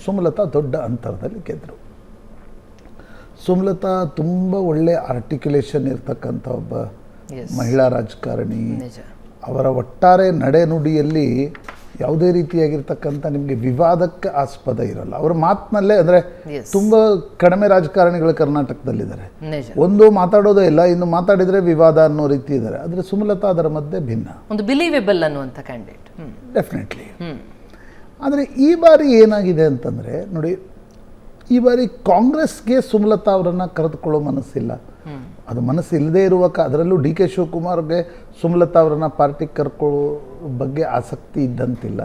ಸುಮಲತಾ ದೊಡ್ಡ ಅಂತರದಲ್ಲಿ ಗೆದ್ದರು. ಸುಮಲತಾ ತುಂಬ ಒಳ್ಳೆ ಆರ್ಟಿಕ್ಯುಲೇಷನ್ ಇರ್ತಕ್ಕಂಥ ಒಬ್ಬ ಮಹಿಳಾ ರಾಜಕಾರಣಿ. ಅವರ ಒಟ್ಟಾರೆ ನಡೆನುಡಿಯಲ್ಲಿ ಯಾವುದೇ ರೀತಿಯಾಗಿರ್ತಕ್ಕಂಥ ನಿಮಗೆ ವಿವಾದಕ್ಕೆ ಆಸ್ಪದ ಇರಲ್ಲ. ಅವರ ಮಾತಿನಲ್ಲೇ, ಅಂದರೆ ತುಂಬ ಕಡಿಮೆ ರಾಜಕಾರಣಿಗಳು ಕರ್ನಾಟಕದಲ್ಲಿದ್ದಾರೆ. ಒಂದು ಮಾತಾಡೋದೇ ಇಲ್ಲ, ಇನ್ನು ಮಾತಾಡಿದರೆ ವಿವಾದ ಅನ್ನೋ ರೀತಿ ಇದ್ದಾರೆ. ಆದರೆ ಸುಮಲತಾ ಅದರ ಮಧ್ಯೆ ಭಿನ್ನ, ಒಂದು ಬಿಲೀವೇಬಲ್ ಅನ್ನುವಂಥ ಕ್ಯಾಂಡಿಡೇಟ್ ಡೆಫಿನೆಟ್ಲಿ. ಆದರೆ ಈ ಬಾರಿ ಏನಾಗಿದೆ ಅಂತಂದರೆ ನೋಡಿ, ಈ ಬಾರಿ ಕಾಂಗ್ರೆಸ್ಗೆ ಸುಮಲತಾ ಅವರನ್ನು ಕರೆದುಕೊಳ್ಳೋ ಮನಸ್ಸಿಲ್ಲ. ಅದು ಮನಸ್ಸು ಇಲ್ಲದೇ ಇರುವ ಅದರಲ್ಲೂ ಡಿ ಕೆ ಶಿವಕುಮಾರ್ಗೆ ಸುಮಲತಾ ಅವರನ್ನ ಪಾರ್ಟಿಗೆ ಕರ್ಕೊಳ್ಳೋ ಬಗ್ಗೆ ಆಸಕ್ತಿ ಇದ್ದಂತಿಲ್ಲ.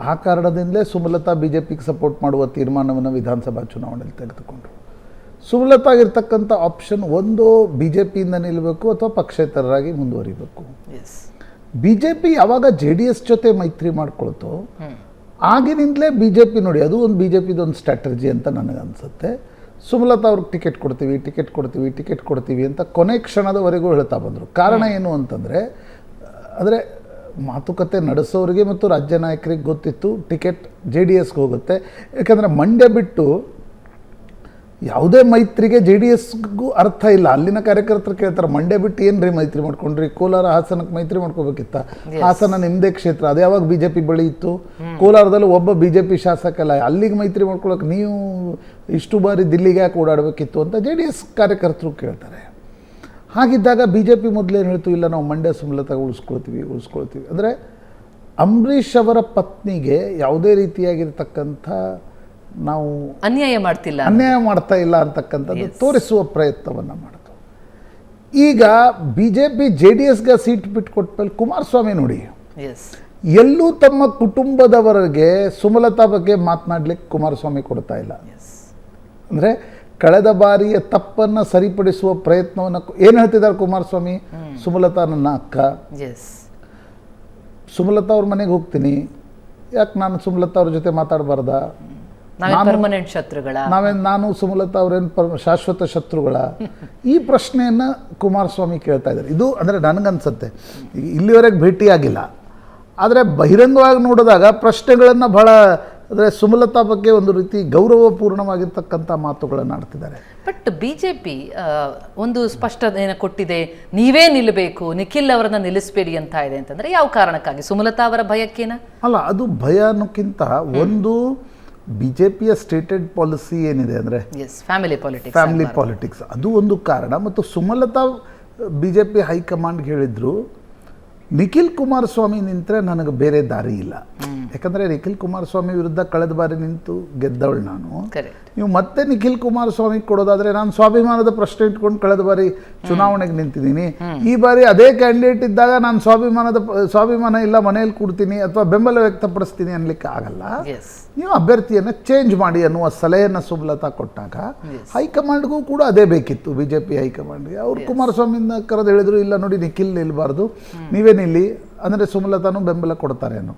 ಆ ಕಾರಣದಿಂದಲೇ ಸುಮಲತಾ BJPಗೆ ಸಪೋರ್ಟ್ ಮಾಡುವ ತೀರ್ಮಾನವನ್ನು ವಿಧಾನಸಭಾ ಚುನಾವಣೆಯಲ್ಲಿ ತೆಗೆದುಕೊಂಡ್ರು. ಸುಮಲತಾಗಿರ್ತಕ್ಕಂಥ ಆಪ್ಷನ್ ಒಂದು BJPಯಿಂದ ನಿಲ್ಲಬೇಕು ಅಥವಾ ಪಕ್ಷೇತರರಾಗಿ ಮುಂದುವರಿಬೇಕು. BJP ಯಾವಾಗ JDS ಜೊತೆ ಮೈತ್ರಿ ಮಾಡ್ಕೊಳ್ತೋ ಆಗಿನಿಂದಲೇ BJP ನೋಡಿ, ಅದು ಒಂದು BJPದು ಒಂದು ಸ್ಟ್ರಾಟಜಿ ಅಂತ ನನಗನ್ಸುತ್ತೆ. ಸುಮಲತಾ ಅವ್ರಿಗೆ ಟಿಕೆಟ್ ಕೊಡ್ತೀವಿ ಅಂತ ಕೊನೆ ಕ್ಷಣದವರೆಗೂ ಹೇಳ್ತಾ ಬಂದರು. ಕಾರಣ ಏನು ಅಂತಂದರೆ, ಅಂದರೆ ಮಾತುಕತೆ ನಡೆಸೋರಿಗೆ ಮತ್ತು ರಾಜ್ಯ ನಾಯಕರಿಗೆ ಗೊತ್ತಿತ್ತು ಟಿಕೆಟ್ JDSಗೆ ಹೋಗುತ್ತೆ. ಯಾಕಂದರೆ ಮಂಡ್ಯ ಬಿಟ್ಟು ಯಾವುದೇ ಮೈತ್ರಿಗೆ JDSಗೂ ಅರ್ಥ ಇಲ್ಲ. ಅಲ್ಲಿನ ಕಾರ್ಯಕರ್ತರು ಕೇಳ್ತಾರೆ, ಮಂಡ್ಯ ಬಿಟ್ಟು ಏನು ರೀ ಮೈತ್ರಿ ಮಾಡ್ಕೊಂಡ್ರಿ, ಕೋಲಾರ ಹಾಸನಕ್ಕೆ ಮೈತ್ರಿ ಮಾಡ್ಕೋಬೇಕಿತ್ತ, ಹಾಸನ ನಿಮ್ಮದೇ ಕ್ಷೇತ್ರ, ಅದು ಯಾವಾಗ BJP ಬಳಿ ಇತ್ತು, ಕೋಲಾರದಲ್ಲಿ ಒಬ್ಬ BJP ಶಾಸಕ ಅಲ್ಲ, ಅಲ್ಲಿಗೆ ಮೈತ್ರಿ ಮಾಡ್ಕೊಳಕ್ಕೆ ನೀವು ಇಷ್ಟು ಬಾರಿ ದಿಲ್ಲಿಗೆ ಯಾಕೆ ಓಡಾಡಬೇಕಿತ್ತು ಅಂತ JDS ಕಾರ್ಯಕರ್ತರು ಕೇಳ್ತಾರೆ. ಹಾಗಿದ್ದಾಗ BJP ಮೊದಲೇನು ಹೇಳ್ತು, ಇಲ್ಲ ನಾವು ಮಂಡ್ಯ ಸುಮಲತಾ ಉಳಿಸ್ಕೊಳ್ತೀವಿ. ಅಂದರೆ ಅಂಬರೀಷ್ ಅವರ ಪತ್ನಿಗೆ ಯಾವುದೇ ರೀತಿಯಾಗಿರ್ತಕ್ಕಂಥ ನಾವು ಅನ್ಯಾಯ ಮಾಡ್ತಾ ಇಲ್ಲ ಅಂತಕ್ಕಂಥದ್ದು ತೋರಿಸುವ ಪ್ರಯತ್ನವನ್ನು ಮಾಡಿತು. ಈಗ BJP JDSಗೆ ಸೀಟ್ ಬಿಟ್ಟುಕೊಟ್ಮೇಲೆ ಕುಮಾರಸ್ವಾಮಿ ನೋಡಿ, ಎಲ್ಲೂ ತಮ್ಮ ಕುಟುಂಬದವರಿಗೆ ಸುಮಲತಾ ಬಗ್ಗೆ ಮಾತನಾಡ್ಲಿಕ್ಕೆ ಕುಮಾರಸ್ವಾಮಿ ಕೊಡ್ತಾ ಇಲ್ಲ. ಅಂದರೆ ಕಳೆದ ಬಾರಿಯ ತಪ್ಪನ್ನು ಸರಿಪಡಿಸುವ ಪ್ರಯತ್ನವನ್ನು ಏನು ಹೇಳ್ತಿದ್ದಾರೆ ಕುಮಾರಸ್ವಾಮಿ, ಸುಮಲತಾ ನನ್ನ ಅಕ್ಕ, ಸುಮಲತಾ ಅವ್ರ ಮನೆಗೆ ಹೋಗ್ತೀನಿ, ಯಾಕೆ ನಾನು ಸುಮಲತಾ ಅವ್ರ ಜೊತೆ ಮಾತಾಡಬಾರ್ದ, ನಾನು ಸುಮಲತಾ ಅವ್ರೇನು ಶಾಶ್ವತ ಶತ್ರುಗಳ, ಈ ಪ್ರಶ್ನೆಯನ್ನು ಕುಮಾರಸ್ವಾಮಿ ಕೇಳ್ತಾ ಇದ್ದಾರೆ. ಇದು ಅಂದರೆ ನನಗನ್ಸುತ್ತೆ, ಇಲ್ಲಿವರೆಗೆ ಭೇಟಿಯಾಗಿಲ್ಲ, ಆದರೆ ಬಹಿರಂಗವಾಗಿ ನೋಡಿದಾಗ ಪ್ರಶ್ನೆಗಳನ್ನು ಬಹಳ, ಅಂದರೆ ಸುಮಲತಾ ಬಗ್ಗೆ ಒಂದು ರೀತಿ ಗೌರವಪೂರ್ಣವಾಗಿರ್ತಕ್ಕಂಥ ಮಾತುಗಳನ್ನು ಆಡ್ತಿದ್ದಾರೆ. ಬಟ್ BJP ಒಂದು ಸ್ಪಷ್ಟತೆಯನ್ನು ಕೊಟ್ಟಿದೆ, ನೀವೇ ನಿಲ್ಲಬೇಕು, ನಿಖಿಲ್ ಅವರನ್ನ ನಿಲ್ಲಿಸಬೇಡಿ ಅಂತ ಇದೆ ಅಂತಂದರೆ ಯಾವ ಕಾರಣಕ್ಕಾಗಿ? ಸುಮಲತಾ ಅವರ ಭಯಕ್ಕೇನ? ಅಲ್ಲ, ಅದು ಭಯ ಅನ್ನೋಕ್ಕಿಂತ ಒಂದು BJPಯ ಸ್ಟೇಟೆಡ್ ಪಾಲಿಸಿ ಏನಿದೆ ಅಂದರೆ ಫ್ಯಾಮಿಲಿ ಪಾಲಿಟಿಕ್ಸ್, ಅದು ಒಂದು ಕಾರಣ. ಮತ್ತು ಸುಮಲತಾ BJP ಹೈಕಮಾಂಡ್ಗೆ ಹೇಳಿದ್ರು, ನಿಖಿಲ್ ಕುಮಾರಸ್ವಾಮಿ ನಿಂತರೆ ನನಗೆ ಬೇರೆ ದಾರಿ ಇಲ್ಲ. ಯಾಕಂದರೆ ನಿಖಿಲ್ ಕುಮಾರಸ್ವಾಮಿ ವಿರುದ್ಧ ಕಳೆದ ಬಾರಿ ನಿಂತು ಗೆದ್ದವಳು ನಾನು. ನೀವು ಮತ್ತೆ ನಿಖಿಲ್ ಕುಮಾರಸ್ವಾಮಿ ಕೊಡೋದಾದರೆ, ನಾನು ಸ್ವಾಭಿಮಾನದ ಪ್ರಶ್ನೆ ಇಟ್ಕೊಂಡು ಕಳೆದ ಬಾರಿ ಚುನಾವಣೆಗೆ ನಿಂತಿದ್ದೀನಿ, ಈ ಬಾರಿ ಅದೇ ಕ್ಯಾಂಡಿಡೇಟ್ ಇದ್ದಾಗ ನಾನು ಸ್ವಾಭಿಮಾನ ಇಲ್ಲ ಮನೆಯಲ್ಲಿ ಕೊಡ್ತೀನಿ ಅಥವಾ ಬೆಂಬಲ ವ್ಯಕ್ತಪಡಿಸ್ತೀನಿ ಅನ್ಲಿಕ್ಕೆ ಆಗಲ್ಲ. ನೀವು ಅಭ್ಯರ್ಥಿಯನ್ನು ಚೇಂಜ್ ಮಾಡಿ ಅನ್ನುವ ಸಲಹೆಯನ್ನು ಸುಮಲತಾ ಕೊಟ್ಟಾಗ ಹೈಕಮಾಂಡ್ಗೂ ಕೂಡ ಅದೇ ಬೇಕಿತ್ತು. BJP ಹೈಕಮಾಂಡ್ಗೆ ಅವರು ಕುಮಾರಸ್ವಾಮಿಯಿಂದ ಕರೆದು ಹೇಳಿದ್ರು, ಇಲ್ಲ ನೋಡಿ ನಿಖಿಲ್ ನಿಲ್ಲಬಾರ್ದು, ನೀವೇ ನಿಲ್ಲಿ, ಅಂದರೆ ಸುಮಲತಾನು ಬೆಂಬಲ ಕೊಡ್ತಾರೆ ಅನ್ನೋ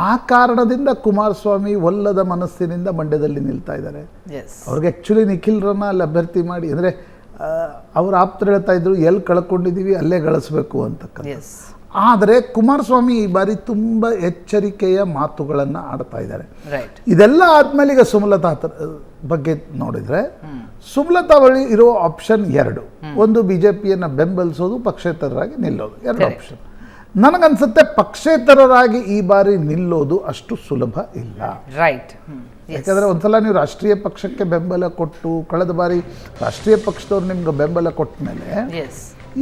ಆ ಕಾರಣದಿಂದ ಕುಮಾರಸ್ವಾಮಿ ಒಲ್ಲದ ಮನಸ್ಸಿನಿಂದ ಮಂಡ್ಯದಲ್ಲಿ ನಿಲ್ತಾ ಇದ್ದಾರೆ. ಅವ್ರಿಗೆ ಆ್ಯಕ್ಚುಲಿ ನಿಖಿಲ್ರನ್ನ ಅಲ್ಲಿ ಅಭ್ಯರ್ಥಿ ಮಾಡಿ, ಅಂದರೆ ಅವ್ರ ಆಪ್ತರು ಹೇಳ್ತಾ ಇದ್ರು ಎಲ್ಲಿ ಕಳ್ಕೊಂಡಿದ್ದೀವಿ ಅಲ್ಲೇ ಗಳಿಸ್ಬೇಕು ಅಂತಕ್ಕಂಥ. ಆದರೆ ಕುಮಾರಸ್ವಾಮಿ ಈ ಬಾರಿ ತುಂಬ ಎಚ್ಚರಿಕೆಯ ಮಾತುಗಳನ್ನು ಆಡ್ತಾ ಇದ್ದಾರೆ. ಇದೆಲ್ಲ ಆದಮೇಲೆ ಈಗ ಸುಮಲತಾ ಬಗ್ಗೆ ನೋಡಿದರೆ, ಸುಮಲತಾ ಬಳಿ ಇರೋ ಆಪ್ಷನ್ ಎರಡು, ಒಂದು BJPಯನ್ನು ಬೆಂಬಲಿಸೋದು, ಪಕ್ಷೇತರರಾಗಿ ನಿಲ್ಲೋದು, ಎರಡು ಆಪ್ಷನ್. ನನಗನ್ಸುತ್ತೆ ಪಕ್ಷೇತರರಾಗಿ ಈ ಬಾರಿ ನಿಲ್ಲೋದು ಅಷ್ಟು ಸುಲಭ ಇಲ್ಲ. ಯಾಕಂದರೆ ಒಂದ್ಸಲ ನೀವು ರಾಷ್ಟ್ರೀಯ ಪಕ್ಷಕ್ಕೆ ಬೆಂಬಲ ಕೊಟ್ಟು, ಕಳೆದ ಬಾರಿ ರಾಷ್ಟ್ರೀಯ ಪಕ್ಷದವ್ರು ನಿಮ್ಗೆ ಬೆಂಬಲ ಕೊಟ್ಟ ಮೇಲೆ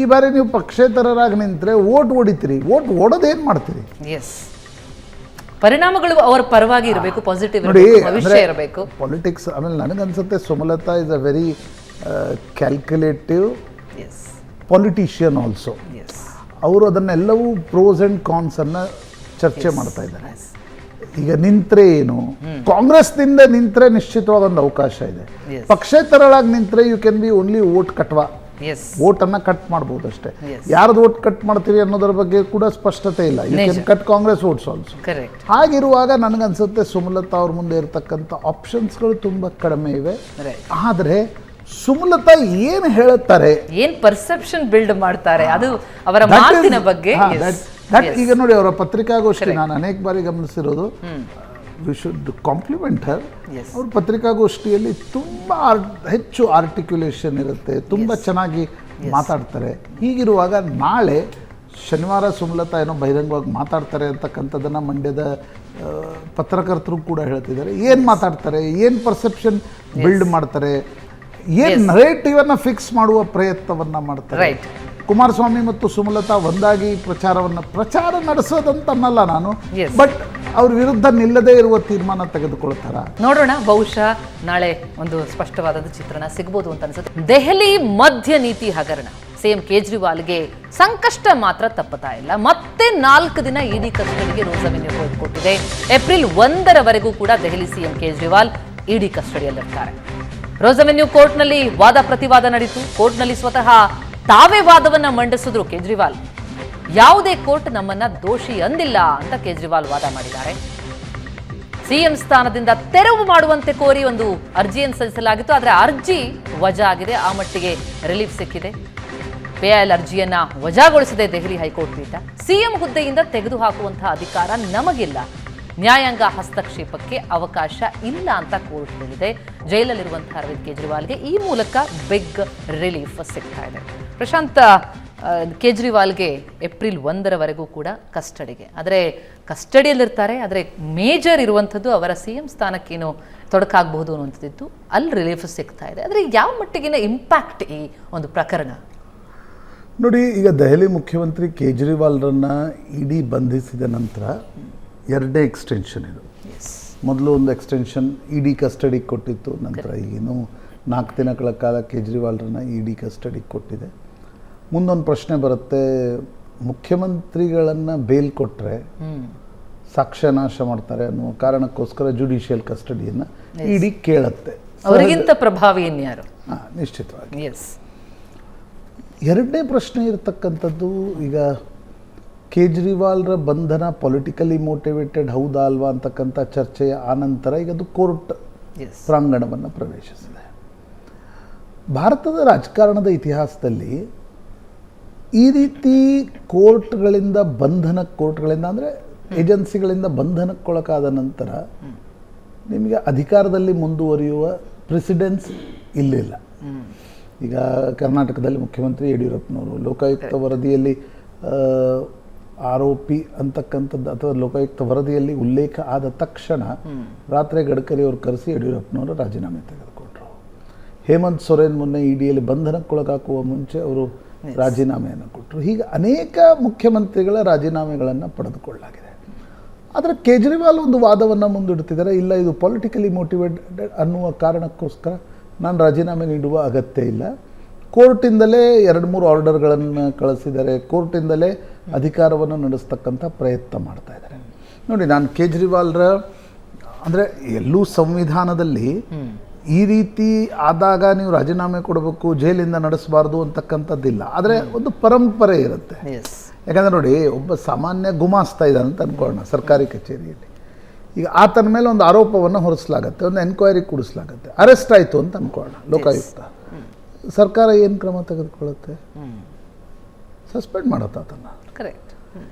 ಈ ಬಾರಿ ನೀವು ಪಕ್ಷೇತರರಾಗಿ ನಿಂತರೆ ಓಟ್ ಹೊಡಿತೀರಿ. ಓಟ್ ಓಡೋದೇನು ಮಾಡ್ತೀರಿ? ಪರಿಣಾಮಗಳು ಅವರ ಪರವಾಗಿ ಇರಬೇಕು, ಪಾಸಿಟಿವ್ ಇರಬೇಕು. ಪಾಲಿಟಿಕ್ಸ್ ಆಮೇಲೆ ನನಗನ್ಸುತ್ತೆ Sumalatha is a very calculative politician also. ಅವರು ಅದನ್ನೆಲ್ಲವೂ ಪ್ರೋಸ್ ಆ್ಯಂಡ್ ಕಾನ್ಸನ್ನು ಚರ್ಚೆ ಮಾಡ್ತಾ ಇದ್ದಾರೆ. ಈಗ ನಿಂತರೆ ಏನು, ಕಾಂಗ್ರೆಸ್ನಿಂದ ನಿಂತರೆ ನಿಶ್ಚಿತವಾದ ಒಂದು ಅವಕಾಶ ಇದೆ. ಪಕ್ಷೇತರರಾಗಿ ನಿಂತರೆ you can be only vote ಕಟ್ವಾ, ವೋಟನ್ನು ಕಟ್ ಮಾಡ್ಬೋದು ಅಷ್ಟೇ. ಯಾರ್ದು ವೋಟ್ ಕಟ್ ಮಾಡ್ತೀವಿ ಅನ್ನೋದ್ರ ಬಗ್ಗೆ ಕೂಡ ಸ್ಪಷ್ಟತೆ ಇಲ್ಲ. You can cut Congress votes also. ಹಾಗಿರುವಾಗ ನನಗನ್ಸುತ್ತೆ ಸುಮಲತಾ ಅವ್ರ ಮುಂದೆ ಇರತಕ್ಕಂಥ ಆಪ್ಷನ್ಸ್ಗಳು ತುಂಬ ಕಡಿಮೆ ಇವೆ. ಆದರೆ ಸುಮಲತಾ ಏನು ಹೇಳುತ್ತಾರೆ, ಏನು ಪರ್ಸೆಪ್ಷನ್ ಬಿಲ್ಡ್ ಮಾಡ್ತಾರೆ, ಅದು ಅವರ ಮಾತಿನ ಬಗ್ಗೆ. ಈಗ ನೋಡಿ ಅವರ ಪತ್ರಿಕಾಗೋಷ್ಠಿ ನಾನು ಅನೇಕ ಬಾರಿ ಗಮನಿಸಿರೋದು, ವಿ ಶುಡ್ ಕಾಂಪ್ಲಿಮೆಂಟ್ ಹರ್. ಅವ್ರ ಪತ್ರಿಕಾಗೋಷ್ಠಿಯಲ್ಲಿ ತುಂಬ ಹೆಚ್ಚು ಆರ್ಟಿಕ್ಯುಲೇಷನ್ ಇರುತ್ತೆ, ತುಂಬ ಚೆನ್ನಾಗಿ ಮಾತಾಡ್ತಾರೆ. ಹೀಗಿರುವಾಗ ನಾಳೆ ಶನಿವಾರ ಸುಮಲತಾ ಏನೋ ಬಹಿರಂಗವಾಗಿ ಮಾತಾಡ್ತಾರೆ ಅಂತಕ್ಕಂಥದ್ದನ್ನು ಮಂಡ್ಯದ ಪತ್ರಕರ್ತರು ಕೂಡ ಹೇಳ್ತಿದ್ದಾರೆ. ಏನು ಮಾತಾಡ್ತಾರೆ, ಏನು ಪರ್ಸೆಪ್ಷನ್ ಬಿಲ್ಡ್ ಮಾಡ್ತಾರೆ, ಏನು ನರೇಟಿವನ್ನು ಫಿಕ್ಸ್ ಮಾಡುವ ಪ್ರಯತ್ನವನ್ನು ಮಾಡ್ತಾರೆ. ಕುಮಾರಸ್ವಾಮಿ ಮತ್ತು ಸುಮಲತಾ ಒಂದಾಗಿ ಪ್ರಚಾರ ನಡೆಸೋದಂತ ಅನ್ನಲ್ಲ ನಾನು, ಬಟ್ ಅವ್ರ ವಿರುದ್ಧ ನಿಲ್ಲದೇ ಇರುವ ತೀರ್ಮಾನ ತೆಗೆದುಕೊಳ್ತಾರ? ನೋಡೋಣ, ಬಹುಶಃ ನಾಳೆ ಒಂದು ಸ್ಪಷ್ಟವಾದ ಚಿತ್ರಣ ಸಿಗ್ಬೋದು ಅಂತ ಅನ್ಸುತ್ತೆ. ದೆಹಲಿ ಮದ್ಯ ನೀತಿ ಹಗರಣ, ಸಿಎಂ ಕೇಜ್ರಿವಾಲ್ಗೆ ಸಂಕಷ್ಟ ಮಾತ್ರ ತಪ್ಪುತ್ತಾ ಇಲ್ಲ. ಮತ್ತೆ 4 ದಿನ ಇಡಿ ಕಸ್ಟಡಿಗೆ ರೋಸ್ ಅವೆನ್ಯೂ ಕೋರ್ಟ್ ಕೊಟ್ಟಿದೆ. ಏಪ್ರಿಲ್ 1ರವರೆಗೂ ಕೂಡ ದೆಹಲಿ ಸಿಎಂ ಕೇಜ್ರಿವಾಲ್ ಇಡಿ ಕಸ್ಟಡಿಯಲ್ಲಿರ್ತಾರೆ. ರೋಸ್ ಅವೆನ್ಯೂ ಕೋರ್ಟ್ನಲ್ಲಿ ವಾದ ಪ್ರತಿವಾದ ನಡೆಯಿತು. ಕೋರ್ಟ್ನಲ್ಲಿ ಸ್ವತಃ ತಾವೇ ವಾದವನ್ನ ಮಂಡಿಸಿದ್ರು ಕೇಜ್ರಿವಾಲ್. ಯಾವುದೇ ಕೋರ್ಟ್ ನಮ್ಮನ್ನ ದೋಷಿ ಅಂದಿಲ್ಲ ಅಂತ ಕೇಜ್ರಿವಾಲ್ ವಾದ ಮಾಡಿದ್ದಾರೆ. ಸಿಎಂ ಸ್ಥಾನದಿಂದ ತೆರವು ಮಾಡುವಂತೆ ಕೋರಿ ಒಂದು ಅರ್ಜಿಯನ್ನು ಸಲ್ಲಿಸಲಾಗಿತ್ತು. ಆದರೆ ಅರ್ಜಿ ವಜಾ ಆಗಿದೆ. ಆ ಮಟ್ಟಿಗೆ ರಿಲೀಫ್ ಸಿಕ್ಕಿದೆ. PIL ಅರ್ಜಿಯನ್ನ ವಜಾಗೊಳಿಸಿದೆ ದೆಹಲಿ ಹೈಕೋರ್ಟ್ ಪೀಠ. ಸಿಎಂ ಹುದ್ದೆಯಿಂದ ತೆಗೆದುಹಾಕುವಂತಹ ಅಧಿಕಾರ ನಮಗಿಲ್ಲ, ನ್ಯಾಯಾಂಗ ಹಸ್ತಕ್ಷೇಪಕ್ಕೆ ಅವಕಾಶ ಇಲ್ಲ ಅಂತ ಕೋರ್ಟ್ ಹೇಳಿದೆ. ಜೈಲಲ್ಲಿರುವಂತಹ ಅರವಿಂದ್ ಕೇಜ್ರಿವಾಲ್ಗೆ ಈ ಮೂಲಕ ಬಿಗ್ ರಿಲೀಫ್ ಸಿಗ್ತಾ ಇದೆ. ಪ್ರಶಾಂತ್, ಕೇಜ್ರಿವಾಲ್ಗೆ ಏಪ್ರಿಲ್ 1ರವರೆಗೂ ಕೂಡ ಕಸ್ಟಡಿಗೆ, ಆದರೆ ಕಸ್ಟಡಿಯಲ್ಲಿರ್ತಾರೆ. ಆದರೆ ಮೇಜರ್ ಇರುವಂಥದ್ದು ಅವರ ಸಿಎಂ ಸ್ಥಾನಕ್ಕೇನು ತೊಡಕಾಗಬಹುದು ಅನ್ನುವಂಥದ್ದು, ಅಲ್ಲಿ ರಿಲೀಫ್ ಸಿಗ್ತಾ ಇದೆ. ಆದರೆ ಯಾವ ಮಟ್ಟಿಗಿನ ಇಂಪ್ಯಾಕ್ಟ್ ಈ ಒಂದು ಪ್ರಕರಣ? ನೋಡಿ, ಈಗ ದೆಹಲಿ ಮುಖ್ಯಮಂತ್ರಿ ಕೇಜ್ರಿವಾಲ್ರನ್ನ ಇಡಿ ಬಂಧಿಸಿದ ನಂತರ 2ನೇ ಎಕ್ಸ್ಟೆನ್ಷನ್ ಇದು. ಮೊದಲು ಒಂದು ಎಕ್ಸ್ಟೆನ್ಷನ್ ಇಡಿ ಕಸ್ಟಡಿಗೆ ಕೊಟ್ಟಿತ್ತು. ನಂತರ ಈಗಿನ್ನೂ 4 ದಿನಗಳ ಕಾಲ ಕೇಜ್ರಿವಾಲ್ರನ್ನ ಇಡಿ ಕಸ್ಟಡಿಗೆ ಕೊಟ್ಟಿದೆ. ಮುಂದೊಂದು ಪ್ರಶ್ನೆ ಬರುತ್ತೆ, ಮುಖ್ಯಮಂತ್ರಿಗಳನ್ನು ಬೇಲ್ ಕೊಟ್ಟರೆ ಸಾಕ್ಷ್ಯನಾಶ ಮಾಡ್ತಾರೆ ಅನ್ನುವ ಕಾರಣಕ್ಕೋಸ್ಕರ ಜುಡಿಷಿಯಲ್ ಕಸ್ಟಡಿಯನ್ನು ಇಡಿ ಕೇಳುತ್ತೆ. ಅವರಿಗಿಂತ ಪ್ರಭಾವಿ ಇನ್ಯಾರು? ನಿಶ್ಚಿತವಾಗಿ. 2ನೇ ಪ್ರಶ್ನೆ ಇರತಕ್ಕಂಥದ್ದು, ಈಗ ಕೇಜ್ರಿವಾಲ್ರ ಬಂಧನ ಪೊಲಿಟಿಕಲಿ ಮೋಟಿವೇಟೆಡ್ ಹೌದಾ ಅಲ್ವಾ ಅಂತಕ್ಕಂಥ ಚರ್ಚೆಯ ಆನಂತರ ಈಗ ಅದು ಕೋರ್ಟ್ ಪ್ರಾಂಗಣವನ್ನು ಪ್ರವೇಶಿಸಿದೆ. ಭಾರತದ ರಾಜಕಾರಣದ ಇತಿಹಾಸದಲ್ಲಿ ಈ ರೀತಿ ಕೋರ್ಟ್ಗಳಿಂದ ಅಂದರೆ ಏಜೆನ್ಸಿಗಳಿಂದ ಬಂಧನಕ್ಕೊಳಗಾದ ನಂತರ ನಿಮಗೆ ಅಧಿಕಾರದಲ್ಲಿ ಮುಂದುವರಿಯುವ ಪ್ರೆಸಿಡೆನ್ಸ್ ಇಲ್ಲಿಲ್ಲ. ಈಗ ಕರ್ನಾಟಕದಲ್ಲಿ ಮುಖ್ಯಮಂತ್ರಿ ಯಡಿಯೂರಪ್ಪನವರು ಲೋಕಾಯುಕ್ತ ವರದಿಯಲ್ಲಿ ಆರೋಪಿ ಅಂತಕ್ಕಂಥದ್ದು ಅಥವಾ ಲೋಕಾಯುಕ್ತ ವರದಿಯಲ್ಲಿ ಉಲ್ಲೇಖ ಆದ ತಕ್ಷಣ ರಾತ್ರಿ ಗಡ್ಕರಿ ಅವರು ಕರೆಸಿ ಯಡಿಯೂರಪ್ಪನವರು ರಾಜೀನಾಮೆ ತೆಗೆದುಕೊಂಡರು. ಹೇಮಂತ್ ಸೊರೇನ್ ಮೊನ್ನೆ ಇಡಿಯಲ್ಲಿ ಬಂಧನಕ್ಕೊಳಗಾಕುವ ಮುಂಚೆ ಅವರು ರಾಜೀನಾಮೆಯನ್ನು ಕೊಟ್ಟರು. ಹೀಗೆ ಅನೇಕ ಮುಖ್ಯಮಂತ್ರಿಗಳ ರಾಜೀನಾಮೆಗಳನ್ನು ಪಡೆದುಕೊಳ್ಳಲಾಗಿದೆ. ಆದರೆ ಕೇಜ್ರಿವಾಲ್ ಒಂದು ವಾದವನ್ನು ಮುಂದಿಡ್ತಿದ್ದಾರೆ, ಇಲ್ಲ ಇದು ಪೊಲಿಟಿಕಲಿ ಮೋಟಿವೇಟೆಡ್ ಅನ್ನುವ ಕಾರಣಕ್ಕೋಸ್ಕರ ನಾನು ರಾಜೀನಾಮೆ ನೀಡುವ ಅಗತ್ಯ ಇಲ್ಲ. ಕೋರ್ಟಿಂದಲೇ 2-3 ಆರ್ಡರ್ಗಳನ್ನು ಕಳಿಸಿದ್ದಾರೆ. ಕೋರ್ಟಿಂದಲೇ ಅಧಿಕಾರವನ್ನು ನಡೆಸ್ತಕ್ಕಂಥ ಪ್ರಯತ್ನ ಮಾಡ್ತಾ ಇದ್ದಾರೆ. ನೋಡಿ, ನಾನು ಕೇಜ್ರಿವಾಲ್ರ ಅಂದರೆ ಎಲ್ಲೂ ಸಂವಿಧಾನದಲ್ಲಿ ಈ ರೀತಿ ಆದಾಗ ನೀವು ರಾಜೀನಾಮೆ ಕೊಡಬೇಕು, ಜೈಲಿಂದ ನಡೆಸಬಾರ್ದು ಅಂತಕ್ಕಂಥದ್ದಿಲ್ಲ. ಆದರೆ ಒಂದು ಪರಂಪರೆ ಇರುತ್ತೆ. ಯಾಕಂದರೆ ನೋಡಿ, ಒಬ್ಬ ಸಾಮಾನ್ಯ ಗುಮಾಸ್ತಾ ಇದ್ದಾನೆ ಅಂತ ಅಂದ್ಕೊಳ್ಳೋಣ ಸರ್ಕಾರಿ ಕಚೇರಿಯಲ್ಲಿ. ಈಗ ಆತನ ಮೇಲೆ ಒಂದು ಆರೋಪವನ್ನು ಹೊರಿಸಲಾಗತ್ತೆ, ಒಂದು ಎನ್ಕ್ವೈರಿ ಕೂಡಿಸಲಾಗತ್ತೆ, ಅರೆಸ್ಟ್ ಆಯಿತು ಅಂತ ಅಂದ್ಕೊಳ್ಳೋಣ ಲೋಕಾಯುಕ್ತ. ಸರ್ಕಾರ ಏನು ಕ್ರಮ ತೆಗೆದುಕೊಳ್ಳುತ್ತೆ? ಸಸ್ಪೆಂಡ್ ಮಾಡುತ್ತೆ ಆತನ್ನು. ಕರೆಕ್ಟ್.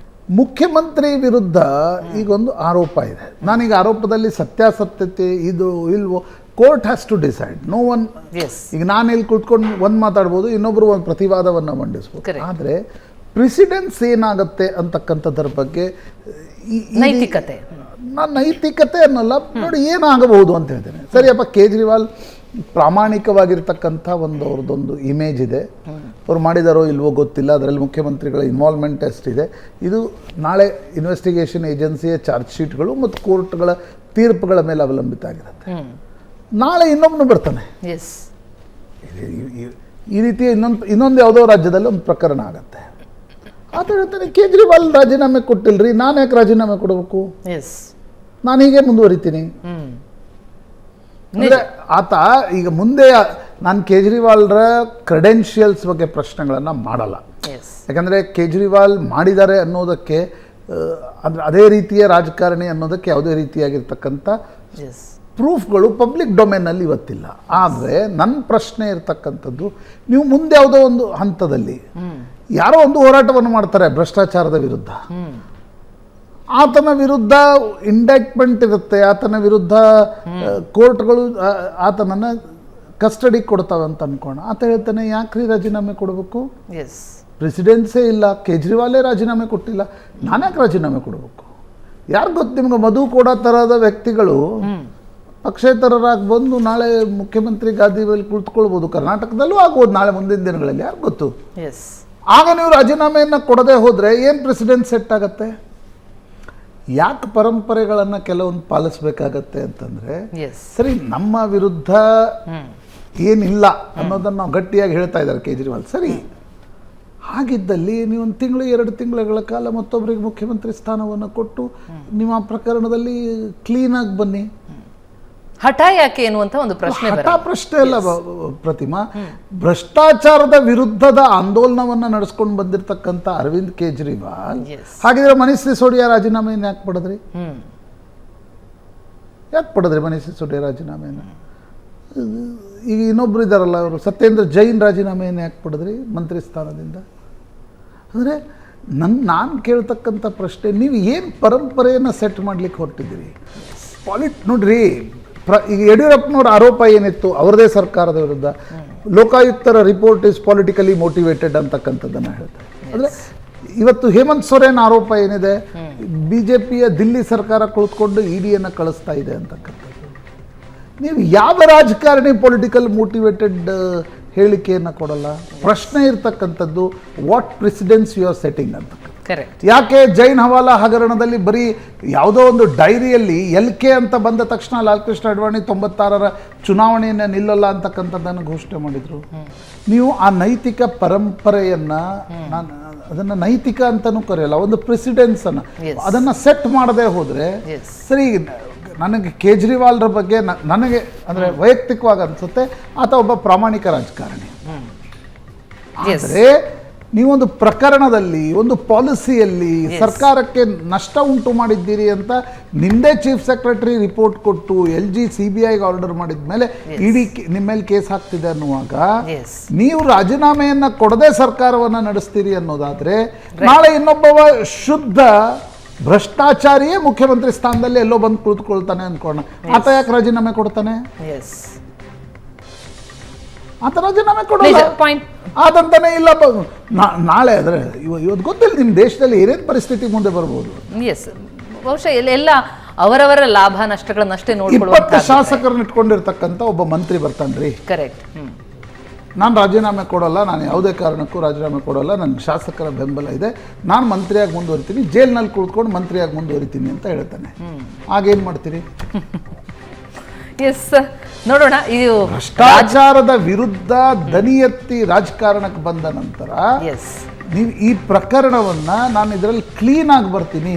ಮುಖ್ಯಮಂತ್ರಿ ವಿರುದ್ಧ ಈಗೊಂದು ಆರೋಪ ಇದೆ. ನಾನೀಗ ಆರೋಪದಲ್ಲಿ ಸತ್ಯಾಸತ್ಯತೆ ಇದು ಇಲ್ವೋ court has to decide. No one. ಈಗ ನಾನು ಇಲ್ಲಿ ಕುತ್ಕೊಂಡು ಒಂದು ಮಾತಾಡ್ಬೋದು, ಇನ್ನೊಬ್ಬರು ಒಂದು ಪ್ರತಿವಾದವನ್ನು ಮಂಡಿಸ್ಬೋದು. ಆದರೆ ಪ್ರೆಸಿಡೆನ್ಸ್ ಏನಾಗುತ್ತೆ ಅಂತಕ್ಕಂಥದ್ರ ಬಗ್ಗೆ ನೈತಿಕತೆ, ನಾನು ನೈತಿಕತೆ ಅನ್ನಲ್ಲ, ನೋಡಿ ಏನಾಗಬಹುದು ಅಂತ ಹೇಳ್ತೇನೆ. ಸರಿಯಪ್ಪ, ಕೇಜ್ರಿವಾಲ್ ಪ್ರಾಮಾಣಿಕವಾಗಿರ್ತಕ್ಕಂಥ ಅವ್ರದ್ದೊಂದು ಇಮೇಜ್ ಇದೆ. ಅವ್ರು ಮಾಡಿದಾರೋ ಇಲ್ವೋ ಗೊತ್ತಿಲ್ಲ, ಅದರಲ್ಲಿ ಮುಖ್ಯಮಂತ್ರಿಗಳ ಇನ್ವಾಲ್ವ್ಮೆಂಟ್ ಎಷ್ಟಿದೆ ಇದು ನಾಳೆ ಇನ್ವೆಸ್ಟಿಗೇಷನ್ ಏಜೆನ್ಸಿಯ ಚಾರ್ಜ್ ಶೀಟ್ಗಳು ಮತ್ತು ಕೋರ್ಟ್ಗಳ ತೀರ್ಪುಗಳ ಮೇಲೆ ಅವಲಂಬಿತ ಆಗಿರುತ್ತೆ. ನಾಳೆ ಇನ್ನೊಬ್ಬನು ಬರ್ತಾನೆ, ಈ ರೀತಿ ಇನ್ನೊಂದು ಯಾವುದೋ ರಾಜ್ಯದಲ್ಲಿ ಒಂದು ಪ್ರಕರಣ ಆಗತ್ತೆ. ಆತ ಹೇಳ್ತಾನೆ, ಕೇಜ್ರಿವಾಲ್ ರಾಜೀನಾಮೆ ಕೊಟ್ಟಿಲ್ರಿ, ನಾನು ಯಾಕೆ ರಾಜೀನಾಮೆ ಕೊಡಬೇಕು, ನಾನು ಹೀಗೆ ಮುಂದುವರಿತೀನಿ. ಅಂದರೆ ಆತ ಈಗ ಮುಂದೆ ನಾನು ಕೇಜ್ರಿವಾಲ್ರ ಕ್ರೆಡೆನ್ಷಿಯಲ್ಸ್ ಬಗ್ಗೆ ಪ್ರಶ್ನೆಗಳನ್ನು ಮಾಡಲ್ಲ. ಯಾಕಂದರೆ ಕೇಜ್ರಿವಾಲ್ ಮಾಡಿದ್ದಾರೆ ಅನ್ನೋದಕ್ಕೆ ಅಂದರೆ ಅದೇ ರೀತಿಯ ರಾಜಕಾರಣಿ ಅನ್ನೋದಕ್ಕೆ ಯಾವುದೇ ರೀತಿಯಾಗಿರ್ತಕ್ಕಂಥ ಪ್ರೂಫ್ಗಳು ಪಬ್ಲಿಕ್ ಡೊಮೇನಲ್ಲಿ ಇವತ್ತಿಲ್ಲ. ಆದರೆ ನನ್ನ ಪ್ರಶ್ನೆ ಇರ್ತಕ್ಕಂಥದ್ದು, ನೀವು ಮುಂದೆ ಯಾವುದೋ ಒಂದು ಹಂತದಲ್ಲಿ ಯಾರೋ ಒಂದು ಹೋರಾಟವನ್ನು ಮಾಡ್ತಾರೆ ಭ್ರಷ್ಟಾಚಾರದ ವಿರುದ್ಧ, ಆತನ ವಿರುದ್ಧ ಇಂಡೈಕ್ಟ್ಮೆಂಟ್ ಇರುತ್ತೆ, ಆತನ ವಿರುದ್ಧ ಕೋರ್ಟ್ಗಳು ಆತನನ್ನು ಕಸ್ಟಡಿ ಕೊಡ್ತಾವೆ ಅಂತ ಅನ್ಕೋಣ. ಆತ ಹೇಳ್ತಾನೆ, ಯಾಕ್ರಿ ರಾಜೀನಾಮೆ ಕೊಡಬೇಕು, ಪ್ರೆಸಿಡೆನ್ಸೇ ಇಲ್ಲ, ಕೇಜ್ರಿವಾಲೇ ರಾಜೀನಾಮೆ ಕೊಟ್ಟಿಲ್ಲ, ನಾನ್ಯಾಕೆ ರಾಜೀನಾಮೆ ಕೊಡಬೇಕು. ಯಾರು ಗೊತ್ತು ನಿಮ್ಗೆ, ಮಧು ಕೂಡ ಥರದ ವ್ಯಕ್ತಿಗಳು ಪಕ್ಷೇತರರಾಗಿ ಬಂದು ನಾಳೆ ಮುಖ್ಯಮಂತ್ರಿ ಗಾದಿ ಮೇಲೆ ಕುಳಿತುಕೊಳ್ಬೋದು. ಕರ್ನಾಟಕದಲ್ಲೂ ಆಗ್ಬೋದು ನಾಳೆ ಮುಂದಿನ ದಿನಗಳಲ್ಲಿ, ಯಾರು ಗೊತ್ತು. ಆಗ ನೀವು ರಾಜೀನಾಮೆಯನ್ನು ಕೊಡದೆ ಹೋದರೆ ಏನು ಪ್ರೆಸಿಡೆನ್ಸ್ ಸೆಟ್ ಆಗುತ್ತೆ. ಯಾಕೆ ಪರಂಪರೆಗಳನ್ನು ಕೆಲವೊಂದು ಪಾಲಿಸ್ಬೇಕಾಗತ್ತೆ ಅಂತಂದರೆ, ಎಸ್ ಸರಿ ನಮ್ಮ ವಿರುದ್ಧ ಏನಿಲ್ಲ ಅನ್ನೋದನ್ನು ನಾವು ಗಟ್ಟಿಯಾಗಿ ಹೇಳ್ತಾ ಇದ್ದಾರೆ ಕೇಜ್ರಿವಾಲ್. ಸರಿ, ಹಾಗಿದ್ದಲ್ಲಿ ನೀವು 1 ತಿಂಗಳು 2 ತಿಂಗಳ ಕಾಲ ಮತ್ತೊಬ್ಬರಿಗೆ ಮುಖ್ಯಮಂತ್ರಿ ಸ್ಥಾನವನ್ನು ಕೊಟ್ಟು ನಿಮ್ಮ ಪ್ರಕರಣದಲ್ಲಿ ಕ್ಲೀನಾಗಿ ಬನ್ನಿ. ಹಠ ಯಾಕೆ ಎನ್ನುವಂತ ಒಂದು ಪ್ರಶ್ನೆ ಹಠ ಪ್ರಶ್ನೆ ಅಲ್ಲ ಪ್ರತಿಮಾ, ಭ್ರಷ್ಟಾಚಾರದ ವಿರುದ್ಧದ ಆಂದೋಲನವನ್ನು ನಡೆಸ್ಕೊಂಡು ಬಂದಿರತಕ್ಕಂಥ ಅರವಿಂದ್ ಕೇಜ್ರಿವಾಲ್ ಹಾಗಿದ್ರೆ ಮನೀಶ್ ಸಿಸೋಡಿಯಾ ರಾಜೀನಾಮೆಯನ್ನು ಯಾಕೆ ಪಡೆದ್ರಿ? ಮನೀಶ್ ಸಿಸೋಡಿಯಾ ರಾಜೀನಾಮೆಯನ್ನು? ಈಗ ಇನ್ನೊಬ್ರು ಇದ್ದಾರಲ್ಲ, ಅವರು ಸತ್ಯೇಂದ್ರ ಜೈನ್ ರಾಜೀನಾಮೆಯನ್ನು ಯಾಕೆ ಪಡೆದ್ರಿ ಮಂತ್ರಿ ಸ್ಥಾನದಿಂದ? ಅಂದರೆ ನಾನು ಕೇಳ್ತಕ್ಕಂಥ ಪ್ರಶ್ನೆ, ನೀವು ಏನು ಪರಂಪರೆಯನ್ನು ಸೆಟ್ ಮಾಡಲಿಕ್ಕೆ ಹೊರಟಿದ್ದೀರಿ? ನೋಡ್ರಿ, ಈಗ ಯಡಿಯೂರಪ್ಪನವ್ರ ಆರೋಪ ಏನಿತ್ತು ಅವರದೇ ಸರ್ಕಾರದ ವಿರುದ್ಧ, ಲೋಕಾಯುಕ್ತರ ರಿಪೋರ್ಟ್ ಇಸ್ ಪೊಲಿಟಿಕಲಿ ಮೋಟಿವೇಟೆಡ್ ಅಂತಕ್ಕಂಥದ್ದನ್ನು ಹೇಳ್ತಾರೆ. ಅಂದರೆ ಇವತ್ತು ಹೇಮಂತ್ ಸೊರೇನ್ ಆರೋಪ ಏನಿದೆ, BJPಯ ದಿಲ್ಲಿ ಸರ್ಕಾರ ಕುಳಿತುಕೊಂಡು EDಯನ್ನು ಕಳಿಸ್ತಾ ಇದೆ ಅಂತಕ್ಕಂಥದ್ದು. ನೀವು ಯಾವ ರಾಜಕಾರಣಿ ಪೊಲಿಟಿಕಲ್ ಮೋಟಿವೇಟೆಡ್ ಹೇಳಿಕೆಯನ್ನು ಕೊಡಲ್ಲ? ಪ್ರಶ್ನೆ ಇರ್ತಕ್ಕಂಥದ್ದು what precedence you are setting ಅಂತ. ಯಾಕೆ ಜೈನ್ ಹವಾಲಾ ಹಗರಣದಲ್ಲಿ ಬರೀ ಯಾವುದೋ ಒಂದು ಡೈರಿಯಲ್ಲಿ LK ಅಂತ ಬಂದ ತಕ್ಷಣ ಲಾಲ್ ಕೃಷ್ಣ ಅಡ್ವಾಣಿ 96ರ ಚುನಾವಣೆಯನ್ನು ನಿಲ್ಲಲ್ಲ ಅಂತಕ್ಕಂಥದ್ದನ್ನು ಘೋಷಣೆ ಮಾಡಿದ್ರು. ನೀವು ಆ ನೈತಿಕ ಪರಂಪರೆಯನ್ನು, ನಾನು ಅದನ್ನು ನೈತಿಕ ಅಂತಲೂ ಕರೆಯಲ್ಲ, ಒಂದು ಪ್ರೆಸಿಡೆನ್ಸ್ ಅನ್ನು ಅದನ್ನು ಸೆಟ್ ಮಾಡದೆ ಹೋದರೆ ಸರಿ. ನನಗೆ ಕೇಜ್ರಿವಾಲ್ರ ಬಗ್ಗೆ ನನಗೆ ಅಂದರೆ ವೈಯಕ್ತಿಕವಾಗಿ ಅನಿಸುತ್ತೆ ಆತ ಒಬ್ಬ ಪ್ರಾಮಾಣಿಕ ರಾಜಕಾರಣಿ. ಆದರೆ ನೀವೊಂದು ಪ್ರಕರಣದಲ್ಲಿ, ಒಂದು ಪಾಲಿಸಿಯಲ್ಲಿ ಸರ್ಕಾರಕ್ಕೆ ನಷ್ಟ ಉಂಟು ಮಾಡಿದ್ದೀರಿ ಅಂತ ನಿಮ್ಮದೇ ಚೀಫ್ ಸೆಕ್ರೆಟರಿ ರಿಪೋರ್ಟ್ ಕೊಟ್ಟು LG CBIಗೆ ಆರ್ಡರ್ ಮಾಡಿದ ಮೇಲೆ ಇಡಿ ನಿಮ್ಮ ಮೇಲೆ ಕೇಸ್ ಹಾಕ್ತಿದೆ ಅನ್ನುವಾಗ ನೀವು ರಾಜೀನಾಮೆಯನ್ನು ಕೊಡದೆ ಸರ್ಕಾರವನ್ನು ನಡೆಸ್ತೀರಿ ಅನ್ನೋದಾದರೆ, ನಾಳೆ ಇನ್ನೊಬ್ಬವ ಶುದ್ಧ ಭ್ರಷ್ಟಾಚಾರಿಯೇ ಮುಖ್ಯಮಂತ್ರಿ ಸ್ಥಾನದಲ್ಲಿ ಎಲ್ಲೋ ಬಂದು ಕುಳಿತುಕೊಳ್ತಾನೆ ಅಂದ್ಕೋಣ, ಆತ ಯಾಕೆ ರಾಜೀನಾಮೆ ಕೊಡ್ತಾನೆ? ಆತ ರಾಜೀನಾಮೆ ಕೊಡೋಲ್ಲ, ಆದಂತಾನೆ ಇಲ್ಲ. ನಾಳೆ ಆದರೆ ಇವತ್ತು ಗೊತ್ತಿಲ್ಲ ನಿಮ್ಮ ದೇಶದಲ್ಲಿ ಏನೇನು ಪರಿಸ್ಥಿತಿ ಮುಂದೆ ಬರ್ಬೋದು. ಬಹುಶಃ ಎಲ್ಲ ಅವರವರ ಲಾಭ ನಷ್ಟಗಳನ್ನಷ್ಟೇ ನೋಡ್ಕೊಳ್ಳುವ 20 ಶಾಸಕರನ್ನ ಇಟ್ಕೊಂಡಿರ್ತಕ್ಕಂಥ ಒಬ್ಬ ಮಂತ್ರಿ ಬರ್ತಾನ್ರಿ. ಕರೆಕ್ಟ್. ನಾನು ರಾಜೀನಾಮೆ ಕೊಡಲ್ಲ, ನಾನು ಯಾವುದೇ ಕಾರಣಕ್ಕೂ ರಾಜೀನಾಮೆ ಕೊಡಲ್ಲ, ನನಗೆ ಶಾಸಕರ ಬೆಂಬಲ ಇದೆ, ನಾನು ಮಂತ್ರಿಯಾಗಿ ಮುಂದುವರಿತೀನಿ, ಜೈಲಿನಲ್ಲಿ ಕುಳಿತುಕೊಂಡು ಮಂತ್ರಿಯಾಗಿ ಮುಂದುವರಿತೀನಿ ಅಂತ ಹೇಳ್ತಾನೆ. ಆಗೇನು ಮಾಡ್ತೀರಿ? ಎಸ್, ನೋಡೋಣ. ಇದು ಭ್ರಷ್ಟಾಚಾರದ ವಿರುದ್ಧ ದನಿ ಎತ್ತಿ ರಾಜಕಾರಣಕ್ಕೆ ಬಂದ ನಂತರ ನೀವು ಈ ಪ್ರಕರಣವನ್ನ, ನಾನು ಇದರಲ್ಲಿ ಕ್ಲೀನ್ ಆಗಿ ಬರ್ತೀನಿ,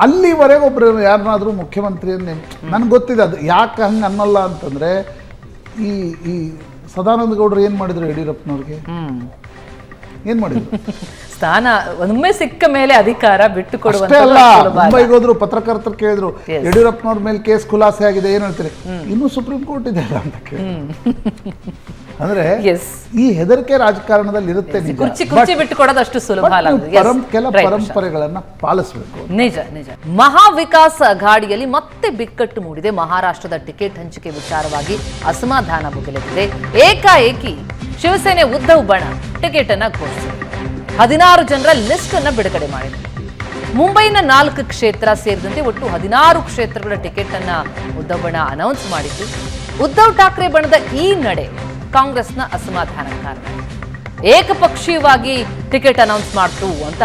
ಅಲ್ಲಿವರೆಗೆ ಒಬ್ರು ಯಾರನ್ನಾದ್ರೂ ಮುಖ್ಯಮಂತ್ರಿಯನ್ನೇ, ನನಗೆ ಗೊತ್ತಿದೆ ಅದು ಯಾಕೆ ಹಂಗೆ ಅನ್ನಲ್ಲ ಅಂತಂದ್ರೆ, ಈ ಸದಾನಂದ ಗೌಡರು ಏನು ಮಾಡಿದ್ರು ಯಡಿಯೂರಪ್ಪನವ್ರಿಗೆ? ಏನು ಮಾಡಿದ್ರು? ಸ್ಥಾನ ಒಮ್ಮೆ ಸಿಕ್ಕ ಮೇಲೆ ಅಧಿಕಾರ ಬಿಟ್ಟು ಕೊಡುವಂತ. ಮುಂಬೈಗೆ ಹೋದ್ರು, ಪತ್ರಕರ್ತರು ಕೇಳಿದ್ರು ಯಡಿಯೂರಪ್ಪನವ್ರ ಮೇಲೆ ಕೇಸ್ ಖುಲಾಸೆ ಆಗಿದೆ, ಏನು ಹೇಳ್ತೀರಿ? ಇನ್ನೂ ಸುಪ್ರೀಂ ಕೋರ್ಟ್ ಇದೆ ಅಲ್ಲ ಅಂತ ಕೇಳಿ. ಅಂದ್ರೆ ಈ ಹೆದರಿಕೆ ರಾಜಕಾರಣದಲ್ಲಿ ಇರುತ್ತೆ. ಕುರ್ಚಿ ಬಿಟ್ಟು ಕೊಡೋದು ಅಷ್ಟು ಸುಲಭ ಅಲ್ಲ. ಕೆಲ ಪರಂಪರೆಗಳನ್ನ ಪಾಲಿಸಬೇಕು. ನಿಜ ನಿಜ. ಮಹಾ ವಿಕಾಸ್ ಅಘಾಡಿಯಲ್ಲಿ ಮತ್ತೆ ಬಿಕ್ಕಟ್ಟು ಮೂಡಿದೆ. ಮಹಾರಾಷ್ಟ್ರದ ಟಿಕೆಟ್ ಹಂಚಿಕೆ ವಿಚಾರವಾಗಿ ಅಸಮಾಧಾನ ಭುಗಿಲೆದಿದೆ. ಏಕಾಏಕಿ ಶಿವಸೇನೆ ಉದ್ಧವ್ ಬಣ ಟಿಕೆಟ್ ಅನ್ನ ಘೋಷಿಸಿದೆ. 16 ಜನರ ಲಿಸ್ಟ್ ಅನ್ನ ಬಿಡುಗಡೆ ಮಾಡಿದೆ. ಮುಂಬೈನ 4 ಕ್ಷೇತ್ರ ಸೇರಿದಂತೆ ಒಟ್ಟು 16 ಕ್ಷೇತ್ರಗಳ ಟಿಕೆಟ್ ಅನ್ನ ಉದ್ಧವ್ ಬಣ ಅನೌನ್ಸ್ ಮಾಡಿದ್ದು. ಉದ್ಧವ್ ಠಾಕ್ರೆ ಬಣದ ಈ ನಡೆ ಕಾಂಗ್ರೆಸ್ನ ಅಸಮಾಧಾನ ಕಾರಣ. ಏಕಪಕ್ಷೀಯವಾಗಿ ಟಿಕೆಟ್ ಅನೌನ್ಸ್ ಮಾಡ್ತು ಅಂತ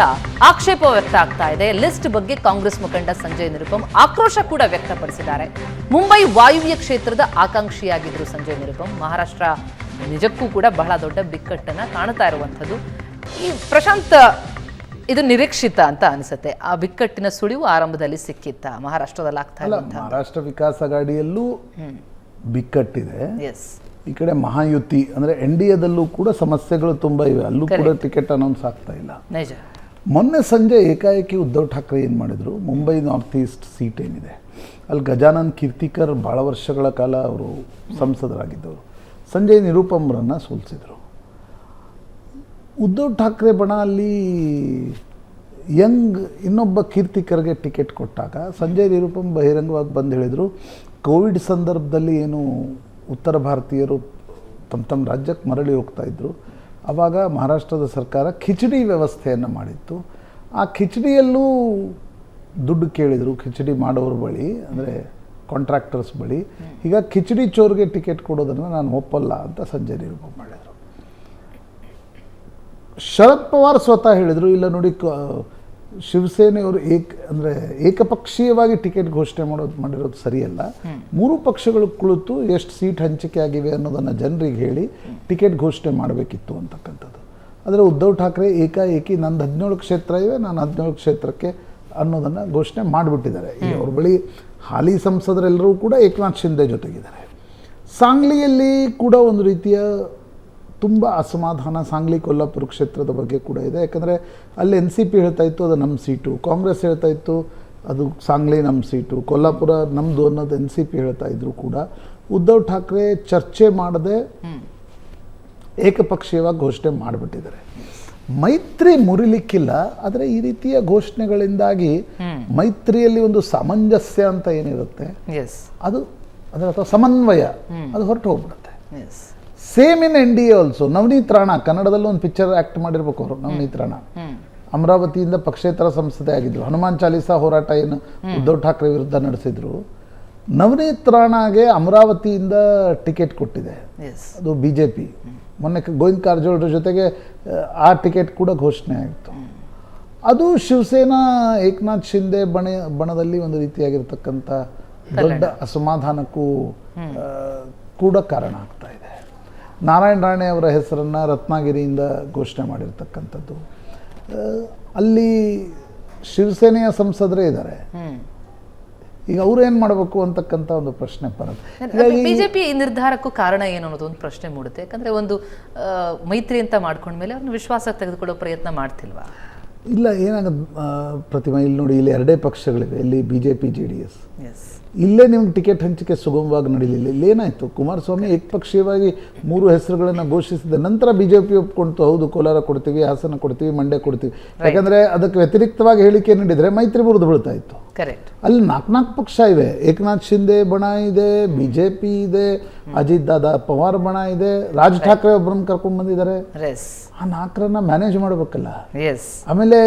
ಆಕ್ಷೇಪ ವ್ಯಕ್ತ ಆಗ್ತಾ ಇದೆ. ಲಿಸ್ಟ್ ಬಗ್ಗೆ ಕಾಂಗ್ರೆಸ್ ಮುಖಂಡ ಸಂಜಯ್ ನಿರುಪಮ್ ಆಕ್ರೋಶ ಕೂಡ ವ್ಯಕ್ತಪಡಿಸಿದ್ದಾರೆ. ಮುಂಬೈ ವಾಯುವ್ಯ ಕ್ಷೇತ್ರದ ಆಕಾಂಕ್ಷಿಯಾಗಿದ್ರು ಸಂಜಯ್ ನಿರುಪಮ್. ಮಹಾರಾಷ್ಟ್ರ ನಿಜಕ್ಕೂ ಕೂಡ ಬಹಳ ದೊಡ್ಡ ಬಿಕ್ಕಟ್ಟನ್ನ ಕಾಣ್ತಾ ಇರುವಂಥದ್ದು. ಈ ಪ್ರಶಾಂತ್, ಇದು ನಿರೀಕ್ಷಿತ ಅಂತ ಅನಿಸುತ್ತೆ. ಆ ಬಿಕ್ಕಟ್ಟಿನ ಸುಳಿವು ಆರಂಭದಲ್ಲಿ ಸಿಕ್ಕಿತ್ತ ಮಹಾರಾಷ್ಟ್ರದಲ್ಲಿ ಆಗ್ತಾ ಇಲ್ಲ? ಮಹಾರಾಷ್ಟ್ರ ವಿಕಾಸ್ ಅಘಾಡಿಯಲ್ಲೂ ಬಿಕ್ಕಟ್ಟಿದೆ. ಈ ಕಡೆ ಮಹಾಯುತಿ ಅಂದ್ರೆ NDAದಲ್ಲೂ ಕೂಡ ಸಮಸ್ಯೆಗಳು ತುಂಬಾ ಇವೆ, ಅಲ್ಲೂ ಕೂಡ ಟಿಕೆಟ್ ಅನೌನ್ಸ್ ಆಗ್ತಾ ಇಲ್ಲ. ಮೊನ್ನೆ ಸಂಜೆ ಏಕಾಏಕಿ ಉದ್ಧವ್ ಠಾಕ್ರೆ ಏನು ಮಾಡಿದ್ರು, ಮುಂಬೈ ನಾರ್ತ್ ಈಸ್ಟ್ ಸೀಟ್ ಏನಿದೆ ಅಲ್ಲಿ ಗಜಾನನ್ ಕೀರ್ತಿಕರ್ ಭಾಳ ವರ್ಷಗಳ ಕಾಲ ಅವರು ಸಂಸದರಾಗಿದ್ದವರು, ಸಂಜಯ್ ನಿರುಪಮ್ರನ್ನ ಸೋಲಿಸಿದರು. ಉದ್ಧವ್ ಠಾಕ್ರೆ ಬಣ ಅಲ್ಲಿ ಇನ್ನೊಬ್ಬ ಕೀರ್ತಿಕರ್ಗೆ ಟಿಕೆಟ್ ಕೊಟ್ಟಾಗ ಸಂಜಯ್ ನಿರುಪಮ್ ಬಹಿರಂಗವಾಗಿ ಬಂದು ಹೇಳಿದರು, ಕೋವಿಡ್ ಸಂದರ್ಭದಲ್ಲಿ ಏನು ಉತ್ತರ ಭಾರತೀಯರು ತಮ್ಮ ರಾಜ್ಯಕ್ಕೆ ಮರಳಿ ಹೋಗ್ತಾ ಇದ್ದರು, ಆವಾಗ ಮಹಾರಾಷ್ಟ್ರದ ಸರ್ಕಾರ ಖಿಚಡಿ ವ್ಯವಸ್ಥೆಯನ್ನು ಮಾಡಿತ್ತು. ಆ ಖಿಚಡಿಯಲ್ಲೂ ದುಡ್ಡು ಕೇಳಿದರು ಖಿಚಡಿ ಮಾಡೋರ ಬಳಿ, ಅಂದರೆ ಕಾಂಟ್ರಾಕ್ಟರ್ಸ್ ಬಳಿ. ಈಗ ಖಿಚಡಿ ಚೋರ್ಗೆ ಟಿಕೆಟ್ ಕೊಡೋದನ್ನು ನಾನು ಒಪ್ಪಲ್ಲ ಅಂತ ಸಂಜಯ್ ನಿರುಪಮ್ ಮಾಡಿದರು. ಶರದ್ ಪವಾರ್ ಸ್ವತಃ ಹೇಳಿದರು, ಇಲ್ಲ ನೋಡಿ ಶಿವಸೇನೆಯವರು ಏಕಪಕ್ಷೀಯವಾಗಿ ಟಿಕೆಟ್ ಘೋಷಣೆ ಮಾಡಿರೋದು ಸರಿಯಲ್ಲ. 3 ಪಕ್ಷಗಳು ಕುಳಿತು ಎಷ್ಟು ಸೀಟ್ ಹಂಚಿಕೆ ಆಗಿವೆ ಅನ್ನೋದನ್ನು ಜನರಿಗೆ ಹೇಳಿ ಟಿಕೆಟ್ ಘೋಷಣೆ ಮಾಡಬೇಕಿತ್ತು ಅಂತಕ್ಕಂಥದ್ದು. ಆದರೆ ಉದ್ಧವ್ ಠಾಕ್ರೆ ಏಕಾಏಕಿ ನಂದು 17 ಕ್ಷೇತ್ರ ಇವೆ, ನಾನು 17 ಕ್ಷೇತ್ರಕ್ಕೆ ಅನ್ನೋದನ್ನು ಘೋಷಣೆ ಮಾಡಿಬಿಟ್ಟಿದ್ದಾರೆ. ಈಗ ಅವ್ರ ಬಳಿ ಹಾಲಿ ಸಂಸದರೆಲ್ಲರೂ ಕೂಡ ಏಕನಾಥ್ ಶಿಂದೆ ಜೊತೆಗಿದ್ದಾರೆ. ಸಾಂಗ್ಲಿಯಲ್ಲಿ ಕೂಡ ಒಂದು ರೀತಿಯ ತುಂಬ ಅಸಮಾಧಾನ ಸಾಂಗ್ಲಿ ಕೊಲ್ಲಾಪುರ ಕ್ಷೇತ್ರದ ಬಗ್ಗೆ ಕೂಡ ಇದೆ. ಯಾಕಂದರೆ ಅಲ್ಲಿ NCP ಹೇಳ್ತಾ ಇತ್ತು ಅದು ನಮ್ಮ ಸೀಟು, ಕಾಂಗ್ರೆಸ್ ಹೇಳ್ತಾ ಇತ್ತು ಅದು ಸಾಂಗ್ಲಿ ನಮ್ಮ ಸೀಟು, ಕೊಲ್ಲಾಪುರ ನಮ್ಮದು ಅನ್ನೋದು NCP ಹೇಳ್ತಾ ಇದ್ರು ಕೂಡ ಉದ್ಧವ್ ಠಾಕ್ರೆ ಚರ್ಚೆ ಮಾಡದೆ ಏಕಪಕ್ಷೀಯವಾಗಿ ಘೋಷಣೆ ಮಾಡಿಬಿಟ್ಟಿದ್ದಾರೆ. ಮೈತ್ರಿ ಮುರಿಲಿಕ್ಕಿಲ್ಲ, ಆದರೆ ಈ ರೀತಿಯ ಘೋಷಣೆಗಳಿಂದಾಗಿ ಮೈತ್ರಿಯಲ್ಲಿ ಒಂದು ಸಾಮಂಜಸ್ಯ ಅಂತ ಏನಿರುತ್ತೆ ಅದು ಅದರ ಅಥವಾ ಸಮನ್ವಯ ಅದು ಹೊರಟು ಹೋಗ್ಬಿಡುತ್ತೆ. Same in NDA also. Navneet Rana ಕನ್ನಡದಲ್ಲಿ ಒಂದು ಪಿಕ್ಚರ್ ಆಕ್ಟ್ ಮಾಡಿರ್ಬೇಕು ಅವರು. ನವನೀತ್ ರಾಣಾ ಅಮರಾವತಿಯಿಂದ ಪಕ್ಷೇತರ ಸಂಸದೆ ಆಗಿದ್ರು. ಹನುಮಾನ್ ಚಾಲೀಸಾ ಹೋರಾಟ ಏನು ಉದ್ಧವ್ ಠಾಕ್ರೆ ವಿರುದ್ಧ ನಡೆಸಿದ್ರು, ನವನೀತ್ ರಾಣಾಗೆ ಅಮರಾವತಿಯಿಂದ ಟಿಕೆಟ್ ಕೊಟ್ಟಿದೆ ಅದು BJP. ಮೊನ್ನೆ ಗೋವಿಂದ್ ಕಾರಜೋಳರ ಜೊತೆಗೆ ಆ ಟಿಕೆಟ್ ಕೂಡ ಘೋಷಣೆ ಆಯಿತು. ಅದು ಶಿವಸೇನಾ ಏಕನಾಥ್ ಶಿಂದೆ ಬಣದಲ್ಲಿ ಒಂದು ರೀತಿಯಾಗಿರ್ತಕ್ಕಂಥ ದೊಡ್ಡ ಅಸಮಾಧಾನಕ್ಕೂ ಕೂಡ ಕಾರಣ ಆಗ್ತಾ ಇದೆ. ನಾರಾಯಣ ರಾಣೆ ಅವರ ಹೆಸರನ್ನು ರತ್ನಗಿರಿಯಿಂದ ಘೋಷಣೆ ಮಾಡಿರ್ತಕ್ಕಂಥದ್ದು. ಅಲ್ಲಿ ಶಿವಸೇನೆಯ ಸಂಸದರೇ ಇದ್ದಾರೆ. ಈಗ ಅವ್ರು ಏನು ಮಾಡಬೇಕು ಅಂತಕ್ಕಂಥ ಒಂದು ಪ್ರಶ್ನೆ ಬರುತ್ತೆ. ಬಿಜೆಪಿ ಈ ನಿರ್ಧಾರಕ್ಕೂ ಕಾರಣ ಏನು ಅನ್ನೋದು ಒಂದು ಪ್ರಶ್ನೆ ಮೂಡುತ್ತೆ. ಯಾಕಂದ್ರೆ ಒಂದು ಮೈತ್ರಿ ಅಂತ ಮಾಡ್ಕೊಂಡ್ಮೇಲೆ ಅವ್ರನ್ನ ವಿಶ್ವಾಸ ತೆಗೆದುಕೊಳ್ಳೋ ಪ್ರಯತ್ನ ಮಾಡ್ತಿಲ್ವಾ? ಇಲ್ಲ, ಏನಾಗೋದು ಪ್ರತಿಮಾ, ಇಲ್ಲಿ ನೋಡಿ, ಇಲ್ಲಿ 2 ಪಕ್ಷಗಳಿವೆ. ಇಲ್ಲಿ BJP JDS. ಇಲ್ಲೇ ನಿಮ್ಗೆ ಟಿಕೆಟ್ ಹಂಚಿಕೆ ಸುಗಮವಾಗಿ ನಡೀಲಿಲ್ಲ. ಇಲ್ಲೇನಾಯಿತು, ಕುಮಾರಸ್ವಾಮಿ ಏಕಪಕ್ಷೀಯವಾಗಿ 3 ಹೆಸರುಗಳನ್ನು ಘೋಷಿಸಿದ ನಂತರ BJP ಒಪ್ಕೊಂತು, ಹೌದು ಕೋಲಾರ ಕೊಡ್ತೀವಿ, ಹಾಸನ ಕೊಡ್ತೀವಿ, ಮಂಡ್ಯ ಕೊಡ್ತೀವಿ. ಯಾಕಂದರೆ ಅದಕ್ಕೆ ವ್ಯತಿರಿಕ್ತವಾಗಿ ಹೇಳಿಕೆ ನೀಡಿದರೆ ಮೈತ್ರಿ ಮುರಿದು ಬೀಳ್ತಾ ಇತ್ತು. ಅಲ್ಲಿ 4 ಪಕ್ಷ ಇವೆ. ಏಕನಾಥ್ ಶಿಂದೆ ಬಣ ಇದೆ, BJP ಇದೆ, ಅಜಿತ್ ದಾದಾ ಪವಾರ್ ಬಣ ಇದೆ, ರಾಜ್ ಠಾಕ್ರೆ ಒಬ್ಬರನ್ನ ಕರ್ಕೊಂಡು ಬಂದಿದ್ದಾರೆ. ಆ 4ರನ್ನ ಮ್ಯಾನೇಜ್ ಮಾಡಬೇಕಲ್ಲ. ಆಮೇಲೆ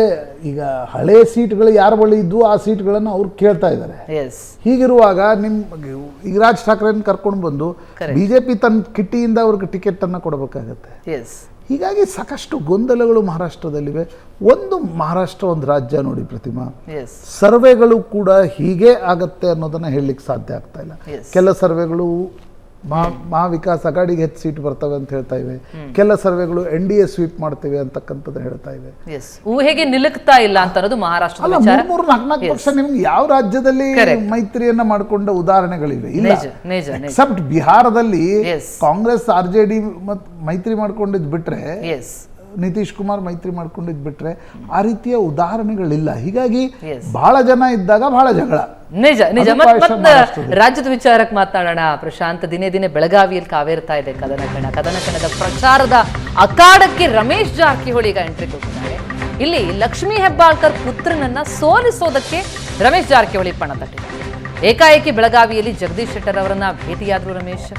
ಈಗ ಹಳೆ ಸೀಟ್ಗಳು ಯಾರ ಬಳಿ ಇದ್ವು ಆ ಸೀಟ್ಗಳನ್ನು ಅವ್ರು ಕೇಳ್ತಾ ಇದ್ದಾರೆ. ಹೀಗಿರುವಾಗ ಈಗ ರಾಜ್ ಠಾಕ್ರೆನ ಕರ್ಕೊಂಡು ಬಂದು BJP ತನ್ನ ಕಿಟ್ಟಿಯಿಂದ ಅವ್ರಿಗೆ ಟಿಕೆಟ್ ಅನ್ನ ಕೊಡಬೇಕಾಗತ್ತೆ. ಹೀಗಾಗಿ ಸಾಕಷ್ಟು ಗೊಂದಲಗಳು ಮಹಾರಾಷ್ಟ್ರದಲ್ಲಿವೆ. ಮಹಾರಾಷ್ಟ್ರ ಒಂದು ರಾಜ್ಯ ನೋಡಿ ಪ್ರತಿಮಾ, ಸರ್ವೆಗಳು ಕೂಡ ಹೀಗೆ ಆಗತ್ತೆ ಅನ್ನೋದನ್ನ ಹೇಳಲಿಕ್ಕೆ ಸಾಧ್ಯ ಆಗ್ತಾ ಇಲ್ಲ. ಕೆಲ ಸರ್ವೆಗಳು ಮಹಾವಿಕಾಸ್ ಅಘಾಡಿಗೆ ಹೆಚ್ಚು ಸೀಟ್ ಬರ್ತವೆ ಅಂತ ಹೇಳ್ತಾ ಇವೆ, ಕೆಲ ಸರ್ವೆಗಳು NDA ಸ್ವೀಪ್ ಮಾಡ್ತೇವೆ ಅಂತಕ್ಕಂಥದ್ದು ಹೇಳ್ತಾ ಇವೆ. ಊಹೆಗೆ ನಿಲುಕ್ತಾ ಇಲ್ಲ ಅಂತ ಅನ್ನೋದು ಮಹಾರಾಷ್ಟ್ರ. 3-4 ಪಕ್ಷ ನಿಮ್ಗೆ ಯಾವ ರಾಜ್ಯದಲ್ಲಿ ಮೈತ್ರಿಯನ್ನ ಮಾಡಿಕೊಂಡ ಉದಾಹರಣೆಗಳಿವೆ? ಇಲ್ಲ, ಎಕ್ಸೆಪ್ಟ್ ಬಿಹಾರದಲ್ಲಿ ಕಾಂಗ್ರೆಸ್ RJD ಮೈತ್ರಿ ಮಾಡ್ಕೊಂಡಿದ್ ಬಿಟ್ರೆ, ನಿತೀಶ್ ಕುಮಾರ್ ಮೈತ್ರಿ ಮಾಡ್ಕೊಂಡಿದ್ ಬಿಟ್ರೆ ಆ ರೀತಿಯ ಉದಾಹರಣೆಗಳಿಲ್ಲ. ಹೀಗಾಗಿ ಬಹಳ ಜನ ಇದ್ದಾಗ ಬಹಳ ಜಗಳ. ನಿಜ. ರಾಜ್ಯದ ವಿಚಾರಕ್ಕೆ ಮಾತಾಡೋಣ ಪ್ರಶಾಂತ್. ದಿನೇ ದಿನೇ ಬೆಳಗಾವಿಯಲ್ಲಿ ಕಾವೇರ್ತಾ ಇದೆ ಕದನಕಣದ ಪ್ರಚಾರದ ಅಖಾಡಕ್ಕೆ ರಮೇಶ್ ಜಾರಕಿಹೊಳಿ ಈಗ ಎಂಟ್ರಿ ಕೊಟ್ಟಿದ್ದಾರೆ. ಇಲ್ಲಿ ಲಕ್ಷ್ಮೀ ಹೆಬ್ಬಾಳ್ಕರ್ ಪುತ್ರನನ್ನ ಸೋಲಿಸೋದಕ್ಕೆ ರಮೇಶ್ ಜಾರಕಿಹೊಳಿ ಪಣ ತಟ್ಟಿದ್ದಾರೆ. ಏಕಾಏಕಿ ಬೆಳಗಾವಿಯಲ್ಲಿ ಜಗದೀಶ್ ಶೆಟ್ಟರ್ ಅವರನ್ನ ಭೇಟಿಯಾದ್ರು ರಮೇಶ್.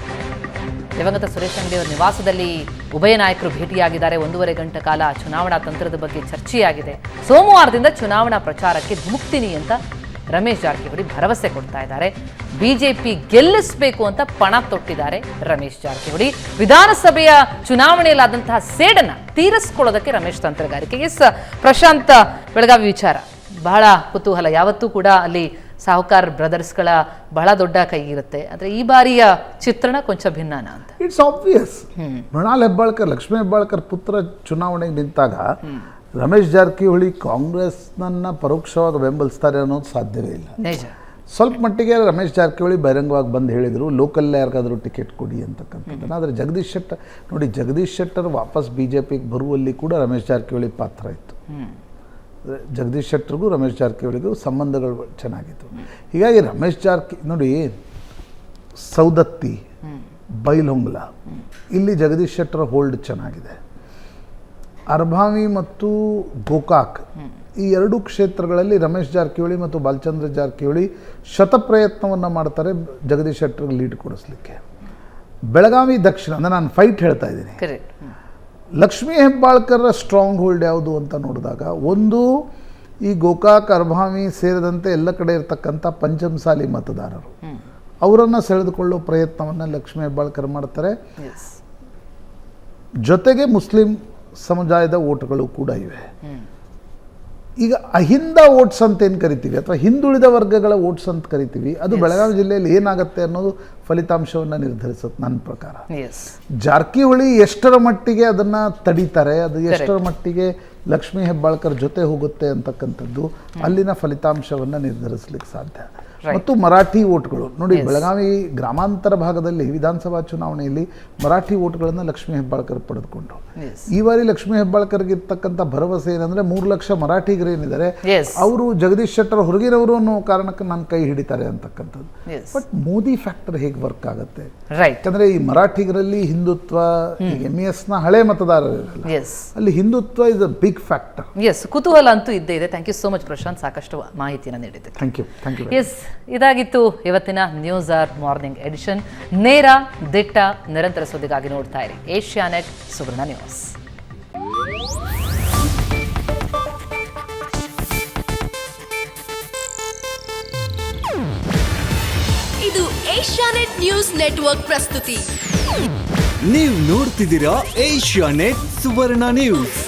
ದಿವಂಗತ ಸುರೇಶ್ ಅಂಗಡಿ ಅವರ ನಿವಾಸದಲ್ಲಿ ಉಭಯ ನಾಯಕರು ಭೇಟಿಯಾಗಿದ್ದಾರೆ. 1.5 ಗಂಟೆ ಕಾಲ ಚುನಾವಣಾ ತಂತ್ರದ ಬಗ್ಗೆ ಚರ್ಚೆಯಾಗಿದೆ. ಸೋಮವಾರದಿಂದ ಚುನಾವಣಾ ಪ್ರಚಾರಕ್ಕೆ ಧುಮುಕ್ತೀನಿ ಅಂತ ರಮೇಶ್ ಜಾರಕಿಹೊಳಿ ಭರವಸೆ ಕೊಡ್ತಾ ಇದ್ದಾರೆ. BJP ಗೆಲ್ಲಿಸಬೇಕು ಅಂತ ಪಣ ತೊಟ್ಟಿದ್ದಾರೆ ರಮೇಶ್ ಜಾರಕಿಹೊಳಿ. ವಿಧಾನಸಭೆಯ ಚುನಾವಣೆಯಲ್ಲಾದಂತಹ ಸೇಡನ್ನ ತೀರಿಸಿಕೊಳ್ಳೋದಕ್ಕೆ ರಮೇಶ್ ತಂತ್ರಗಾರಿಕೆ. ಪ್ರಶಾಂತ್, ಬೆಳಗಾವಿ ವಿಚಾರ ಬಹಳ ಕುತೂಹಲ. ಯಾವತ್ತೂ ಕೂಡ ಅಲ್ಲಿ ಸಾಹುಕಾರ್ ಬ್ರದರ್ಸ್ಗಳ ಬಹಳ ದೊಡ್ಡ ಕೈ ಇರುತ್ತೆ. ಆದರೆ ಈ ಬಾರಿಯ ಚಿತ್ರಣ ಕೊಂಚ ಭಿನ್ನಾನ ಅಂತ. It's obvious. ಮೃಣಾಲ್ ಹೆಬ್ಬಾಳ್ಕರ್, ಲಕ್ಷ್ಮೀ ಹೆಬ್ಬಾಳ್ಕರ್ ಪುತ್ರ ಚುನಾವಣೆಗೆ ನಿಂತಾಗ ರಮೇಶ್ ಜಾರಕಿಹೊಳಿ ಕಾಂಗ್ರೆಸ್ನನ್ನ ಪರೋಕ್ಷವಾಗಿ ಬೆಂಬಲಿಸ್ತಾರೆ ಅನ್ನೋದು ಸಾಧ್ಯವೇ ಇಲ್ಲ. ಸ್ವಲ್ಪ ಮಟ್ಟಿಗೆ ರಮೇಶ್ ಜಾರಕಿಹೊಳಿ ಬಹಿರಂಗವಾಗಿ ಬಂದು ಹೇಳಿದರು ಲೋಕಲ್ ಯಾರಿಗಾದರೂ ಟಿಕೆಟ್ ಕೊಡಿ ಅಂತಕ್ಕಂಥದ್ದನ್ನು. ಆದರೆ ಜಗದೀಶ್ ಶೆಟ್ಟರ್ ವಾಪಸ್ BJPಗೆ ಬರುವಲ್ಲಿ ಕೂಡ ರಮೇಶ್ ಜಾರಕಿಹೊಳಿ ಪಾತ್ರ ಇತ್ತು. ಜಗದೀಶ್ ಶೆಟ್ಟರ್ಗೂ ರಮೇಶ್ ಜಾರಕಿಹೊಳಿಗೂ ಸಂಬಂಧಗಳು ಚೆನ್ನಾಗಿತ್ತು. ಹೀಗಾಗಿ ರಮೇಶ್ ನೋಡಿ, ಸೌದತ್ತಿ, ಬೈಲಹೊಂಗಲ ಇಲ್ಲಿ ಜಗದೀಶ್ ಶೆಟ್ಟರ್ ಹೋಲ್ಡ್ ಚೆನ್ನಾಗಿದೆ. ಅರ್ಭಾವಿ ಮತ್ತು ಗೋಕಾಕ್ ಈ 2 ಕ್ಷೇತ್ರಗಳಲ್ಲಿ ರಮೇಶ್ ಜಾರಕಿಹೊಳಿ ಮತ್ತು ಬಾಲಚಂದ್ರ ಜಾರಕಿಹೊಳಿ ಶತಪ್ರಯತ್ನವನ್ನು ಮಾಡ್ತಾರೆ ಜಗದೀಶ್ ಶೆಟ್ಟರ್ಗೆ ಲೀಡ್ ಕೊಡಿಸ್ಲಿಕ್ಕೆ. ಬೆಳಗಾವಿ ದಕ್ಷಿಣ ನಾನು ಫೈಟ್ ಹೇಳ್ತಾ ಇದ್ದೀನಿ. ಲಕ್ಷ್ಮೀ ಹೆಬ್ಬಾಳ್ಕರ್ ಸ್ಟ್ರಾಂಗ್ ಹೋಲ್ಡ್ ಯಾವುದು ಅಂತ ನೋಡಿದಾಗ, ಒಂದು ಈ ಗೋಕಾಕ್, ಅರ್ಭಾವಿ ಸೇರಿದಂತೆ ಎಲ್ಲ ಕಡೆ ಇರತಕ್ಕಂಥ ಪಂಚಮಸಾಲಿ ಮತದಾರರು, ಅವರನ್ನು ಸೆಳೆದುಕೊಳ್ಳೋ ಪ್ರಯತ್ನವನ್ನು ಲಕ್ಷ್ಮೀ ಹೆಬ್ಬಾಳ್ಕರ್ ಮಾಡ್ತಾರೆ. ಜೊತೆಗೆ ಮುಸ್ಲಿಂ ಸಮುದಾಯದ ಓಟ್ಗಳು ಕೂಡ ಇವೆ. ಈಗ ಅಹಿಂದ ವೋಟ್ಸ್ ಅಂತ ಏನು ಕರಿತೀವಿ ಅಥವಾ ಹಿಂದುಳಿದ ವರ್ಗಗಳ ವೋಟ್ಸ್ ಅಂತ ಕರಿತೀವಿ, ಅದು ಬೆಳಗಾವಿ ಜಿಲ್ಲೆಯಲ್ಲಿ ಏನಾಗುತ್ತೆ ಅನ್ನೋದು ಫಲಿತಾಂಶವನ್ನು ನಿರ್ಧರಿಸುತ್ತೆ ನನ್ನ ಪ್ರಕಾರ. ಜಾರಕಿಹೊಳಿ ಎಷ್ಟರ ಮಟ್ಟಿಗೆ ಅದನ್ನು ತಡೀತಾರೆ, ಅದು ಎಷ್ಟರ ಮಟ್ಟಿಗೆ ಲಕ್ಷ್ಮೀ ಹೆಬ್ಬಾಳ್ಕರ್ ಜೊತೆ ಹೋಗುತ್ತೆ ಅಂತಕ್ಕಂಥದ್ದು ಅಲ್ಲಿನ ಫಲಿತಾಂಶವನ್ನು ನಿರ್ಧರಿಸಲಿಕ್ಕೆ ಸಾಧ್ಯ. ಮತ್ತು ಮರಾಠಿ ವೋಟ್ಗಳು ನೋಡಿ, ಬೆಳಗಾವಿ ಗ್ರಾಮಾಂತರ ಭಾಗದಲ್ಲಿ ವಿಧಾನಸಭಾ ಚುನಾವಣೆಯಲ್ಲಿ ಮರಾಠಿ ವೋಟ್ಗಳನ್ನು ಲಕ್ಷ್ಮೀ ಹೆಬ್ಬಾಳ್ಕರ್ ಪಡೆದುಕೊಂಡ್ರು. ಈ ಬಾರಿ ಲಕ್ಷ್ಮೀ ಹೆಬ್ಬಾಳ್ಕರ್ಗೆ ಇರ್ತಕ್ಕಂಥ ಭರವಸೆ ಏನಂದ್ರೆ 3 ಲಕ್ಷ ಮರಾಠಿಗರೇನಿದ್ದಾರೆ ಅವರು ಜಗದೀಶ್ ಶೆಟ್ಟರ್ ಹೊರಗಿನವರು ಅನ್ನೋ ಕಾರಣಕ್ಕೆ ನನ್ನ ಕೈ ಹಿಡಿತಾರೆ ಅಂತಕ್ಕಂಥದ್ದು. ಬಟ್ ಮೋದಿ ಫ್ಯಾಕ್ಟರ್ ಹೇಗೆ ವರ್ಕ್ ಆಗುತ್ತೆ, ಯಾಕಂದ್ರೆ ಈ ಮರಾಠಿಗರಲ್ಲಿ ಹಿಂದುತ್ವ, MES ನ ಹಳೆ ಮತದಾರರಿರಲ್ಲ, ಅಲ್ಲಿ Hindutva is a big factor. ಕುತೂಹಲ ಅಂತೂ ಇದ್ದೇ ಇದೆ. Thank you so much Prashant, ಸಾಕಷ್ಟು ಮಾಹಿತಿಯನ್ನು ನೀಡಿದ್ದೆ. Thank you. ಇದಾಗಿತ್ತು ಇವತ್ತಿನ ನ್ಯೂಸ್ ಆರ್ ಮಾರ್ನಿಂಗ್ ಎಡಿಷನ್. ನೇರ, ದಿಟ್ಟ, ನಿರಂತರ ಸುದ್ದಿಗಾಗಿ ನೋಡ್ತಾ ಇರಿ ಏಷ್ಯಾನೆಟ್ ಸುವರ್ಣ ನ್ಯೂಸ್. ಇದು ಏಷ್ಯಾನೆಟ್ ನ್ಯೂಸ್ ನೆಟ್ವರ್ಕ್ ಪ್ರಸ್ತುತಿ. ನೀವು ನೋಡ್ತಿದ್ದೀರಾ ಏಷ್ಯಾನೆಟ್ ಸುವರ್ಣ ನ್ಯೂಸ್.